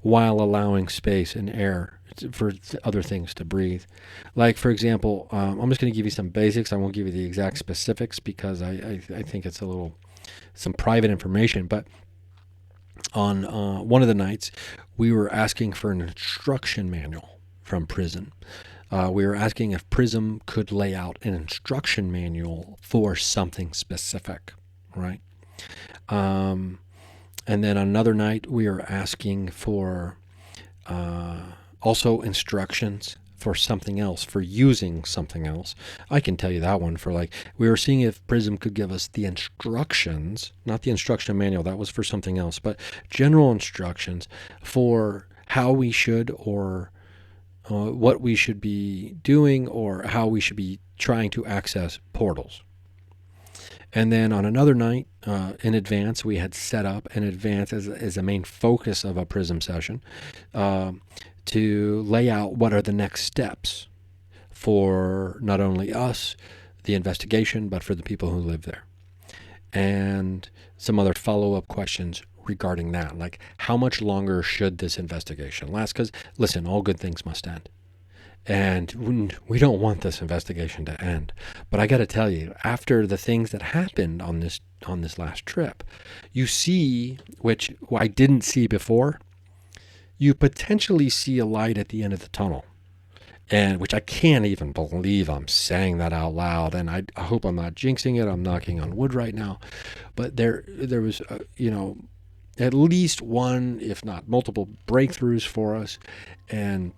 while allowing space and air for other things to breathe. Like, for example, I'm just going to give you some basics. I won't give you the exact specifics because I think it's some private information. But on one of the nights, we were asking for an instruction manual from Prism. We were asking if Prism could lay out an instruction manual for something specific, right? And then another night, we were asking for also instructions for something else, for using something else. I can tell you that one we were seeing if Prism could give us the instructions, not the instruction manual, that was for something else, but general instructions for how we should or what we should be doing or how we should be trying to access portals. And then on another night in advance, we had set up in advance as a main focus of a Prism session to lay out what are the next steps for not only us, the investigation, but for the people who live there. And some other follow-up questions regarding that, like how much longer should this investigation last? Because listen, all good things must end, and we don't want this investigation to end. But I got to tell you, after the things that happened on this last trip, you see, which I didn't see before, you potentially see a light at the end of the tunnel, and which I can't even believe I'm saying that out loud. And I hope I'm not jinxing it. I'm knocking on wood right now, but there was at least one, if not multiple, breakthroughs for us. And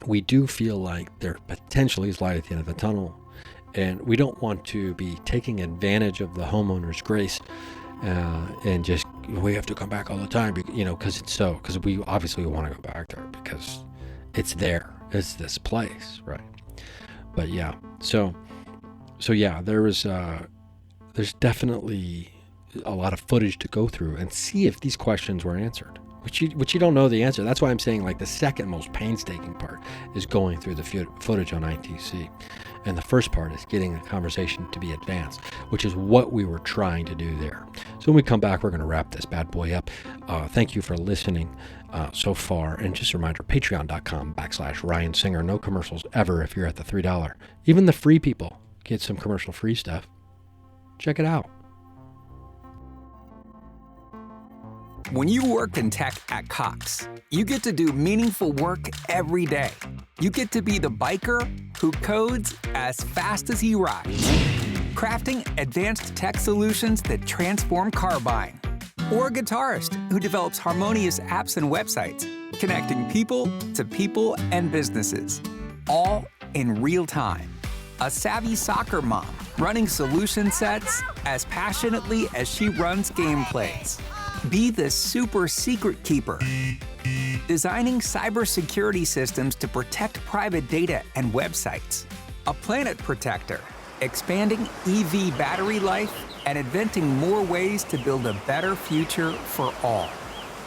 we do feel like there potentially is light at the end of the tunnel. And we don't want to be taking advantage of the homeowner's grace and just, we have to come back all the time, because we obviously want to go back there because it's there. It's this place, right? But yeah, so yeah, there's definitely a lot of footage to go through and see if these questions were answered, which you don't know the answer. That's why I'm saying, like, the second most painstaking part is going through the footage on ITC, and the first part is getting the conversation to be advanced, which is what we were trying to do there. So when we come back, we're going to wrap this bad boy up. Thank you for listening so far, and just a reminder, patreon.com/Ryan Singer. No commercials ever if you're at the $3. Even the free people get some commercial-free stuff. Check it out. When you work in tech at Cox, you get to do meaningful work every day. You get to be the biker who codes as fast as he rides, crafting advanced tech solutions that transform car buying, or a guitarist who develops harmonious apps and websites, connecting people to people and businesses, all in real time. A savvy soccer mom running solution sets as passionately as she runs gameplays. Be the super secret keeper, designing cybersecurity systems to protect private data and websites. A planet protector, expanding EV battery life and inventing more ways to build a better future for all.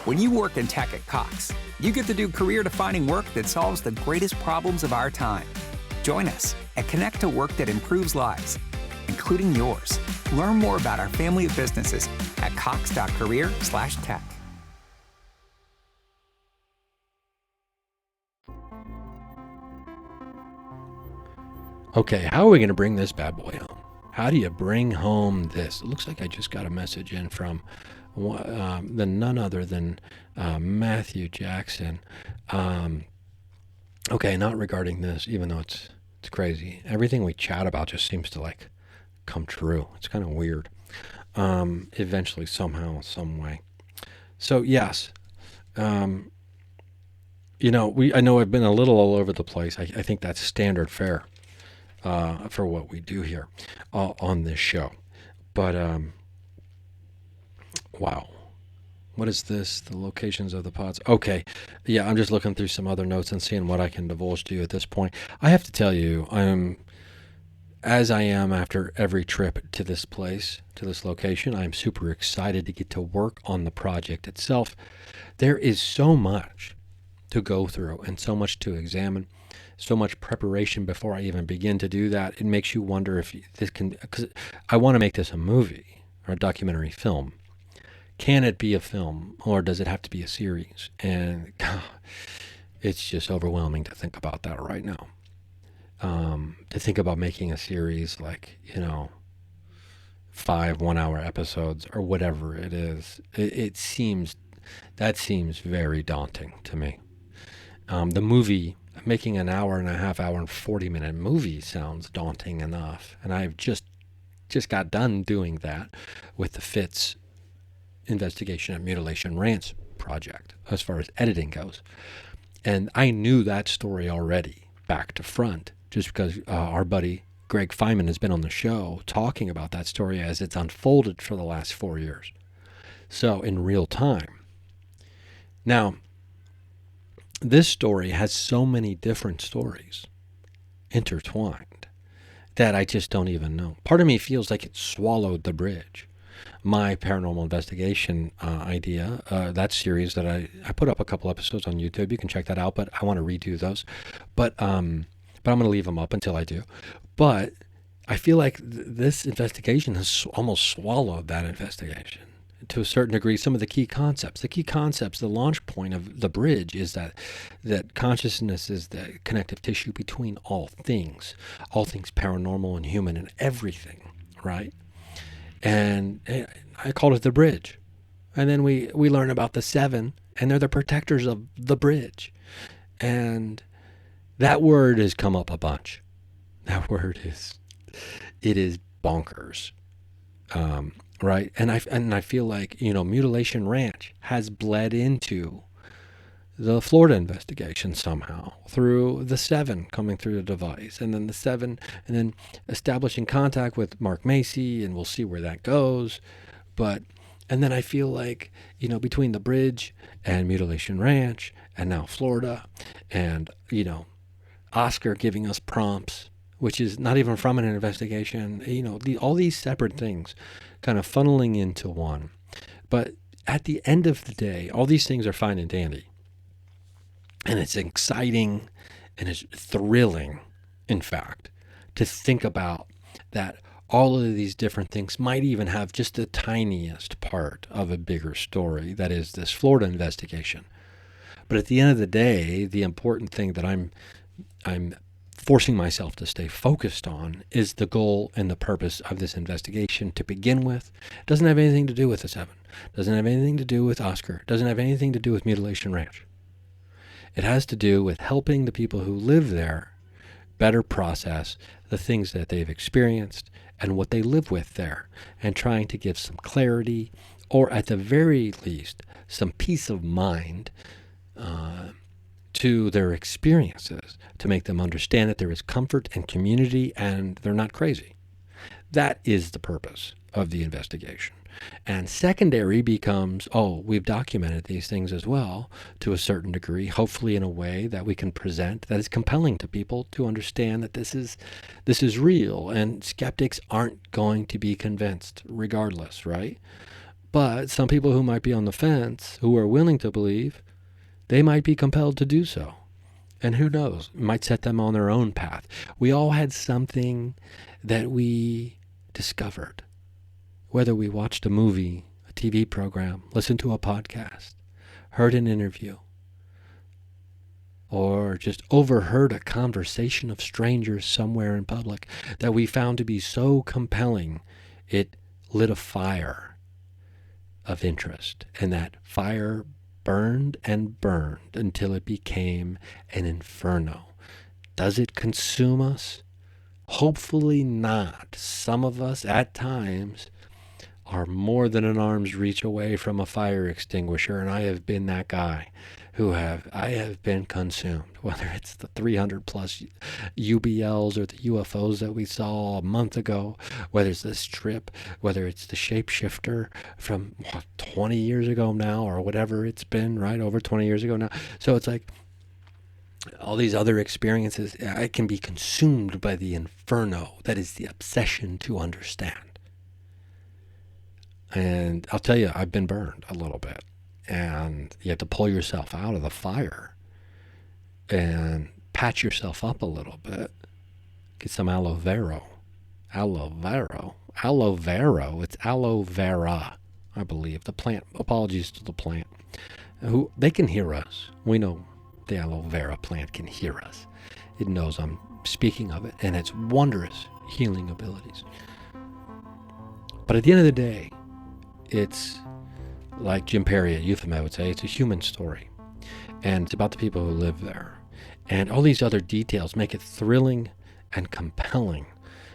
When you work in tech at Cox, you get to do career-defining work that solves the greatest problems of our time. Join us and connect to work that improves lives, including yours. Learn more about our family of businesses at cox.career/tech. Okay, how are we going to bring this bad boy home? How do you bring home this? It looks like I just got a message in from none other than Matthew Jackson. Okay, not regarding this, even though it's crazy. Everything we chat about just seems to come true. It's kind of weird. Eventually, somehow, some way. So yes, I know I've been a little all over the place. I think that's standard fare for what we do here on this show. But wow, What is this? The locations of the pods. Okay. Yeah, I'm just looking through some other notes and seeing what I can divulge to you at this point. I have to tell you, as I am after every trip to this place, to this location, I'm super excited to get to work on the project itself. There is so much to go through and so much to examine, so much preparation before I even begin to do that. It makes you wonder if this can, because I want to make this a movie or a documentary film. Can it be a film, or does it have to be a series? And it's just overwhelming to think about that right now. To think about making a series like, 5 1-hour episodes or whatever it is, that seems very daunting to me. The movie, making an hour and a half, hour and 40-minute movie sounds daunting enough. And I've just got done doing that with the Fitz Investigation and Mutilation Ranch project as far as editing goes. And I knew that story already back to front just because our buddy Greg Feynman has been on the show talking about that story as it's unfolded for the last 4 years. So in real time. Now, this story has so many different stories intertwined that I just don't even know. Part of me feels like it swallowed the bridge. My paranormal investigation idea, that series that I put up a couple episodes on YouTube. You can check that out, but I want to redo those. But I'm going to leave them up until I do. But I feel like this investigation has almost swallowed that investigation to a certain degree. Some of the key concepts, the launch point of the bridge is that consciousness is the connective tissue between all things paranormal and human and everything, right? And I called it the bridge. And then we learn about the 7, and they're the protectors of the bridge. And that word has come up a bunch. That word is bonkers, right? And I feel like, Mutilation Ranch has bled into the Florida investigation somehow through the 7 coming through the device, and then the 7, and then establishing contact with Mark Macy, and we'll see where that goes. And then I feel like, between the bridge and Mutilation Ranch and now Florida and, Oscar giving us prompts, which is not even from an investigation, all these separate things kind of funneling into one. But at the end of the day, all these things are fine and dandy. And it's exciting and it's thrilling, in fact, to think about that all of these different things might even have just the tiniest part of a bigger story, that is this Florida investigation. But at the end of the day, the important thing that I'm forcing myself to stay focused on is the goal and the purpose of this investigation to begin with. It doesn't have anything to do with the 7. Doesn't have anything to do with Oscar. Doesn't have anything to do with Mutilation Ranch. It has to do with helping the people who live there better process the things that they've experienced and what they live with there, and trying to give some clarity, or at the very least, some peace of mind to their experiences, to make them understand that there is comfort and community and they're not crazy. That is the purpose of the investigation. And secondary becomes, we've documented these things as well to a certain degree, hopefully in a way that we can present that is compelling to people to understand that this is real, and skeptics aren't going to be convinced regardless, right? But some people who might be on the fence, who are willing to believe, they might be compelled to do so. And who knows, it might set them on their own path. We all had something that we discovered. Whether we watched a movie, a TV program, listened to a podcast, heard an interview, or just overheard a conversation of strangers somewhere in public that we found to be so compelling, it lit a fire of interest. And that fire burned and burned until it became an inferno. Does it consume us? Hopefully not. Some of us, at times, are more than an arm's reach away from a fire extinguisher, and I have been that guy I have been consumed, whether it's the 300 plus UBLs or the UFOs that we saw a month ago, whether it's this trip, whether it's the shapeshifter from 20 years ago now, or whatever it's been, right, over 20 years ago now. So it's like all these other experiences, I can be consumed by the inferno that is the obsession to understand. And I'll tell you, I've been burned a little bit. And you have to pull yourself out of the fire and patch yourself up a little bit. Get some aloe vera. It's aloe vera, I believe. The plant, apologies to the plant. They can hear us. We know the aloe vera plant can hear us. It knows I'm speaking of it and its wondrous healing abilities. But at the end of the day, it's like Jim Perry at Euphemet would say, it's a human story. And it's about the people who live there. And all these other details make it thrilling and compelling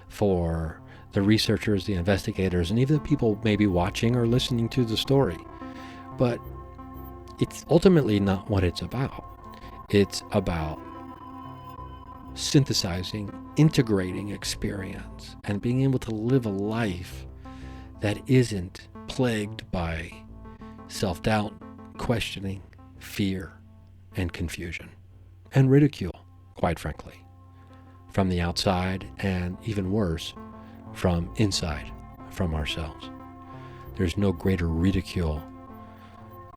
for the researchers, the investigators, and even the people maybe watching or listening to the story. But it's ultimately not what it's about. It's about synthesizing, integrating experience, and being able to live a life that isn't plagued by self-doubt, questioning, fear, and confusion, and ridicule, quite frankly, from the outside, and even worse, from inside, from ourselves. There's no greater ridicule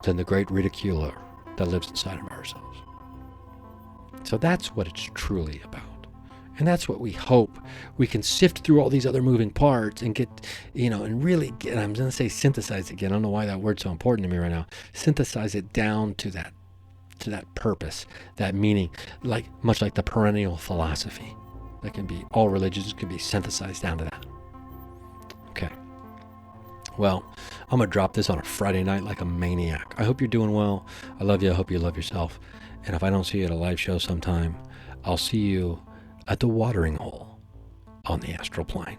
than the great ridiculer that lives inside of ourselves. So that's what it's truly about. And that's what we hope we can sift through all these other moving parts and get, and really get, I'm going to say synthesize again. I don't know why that word's so important to me right now. Synthesize it down to that purpose, that meaning, much like the perennial philosophy. That can be, all religions can be synthesized down to that. Okay. Well, I'm going to drop this on a Friday night like a maniac. I hope you're doing well. I love you. I hope you love yourself. And if I don't see you at a live show sometime, I'll see you at the watering hole on the astral plane.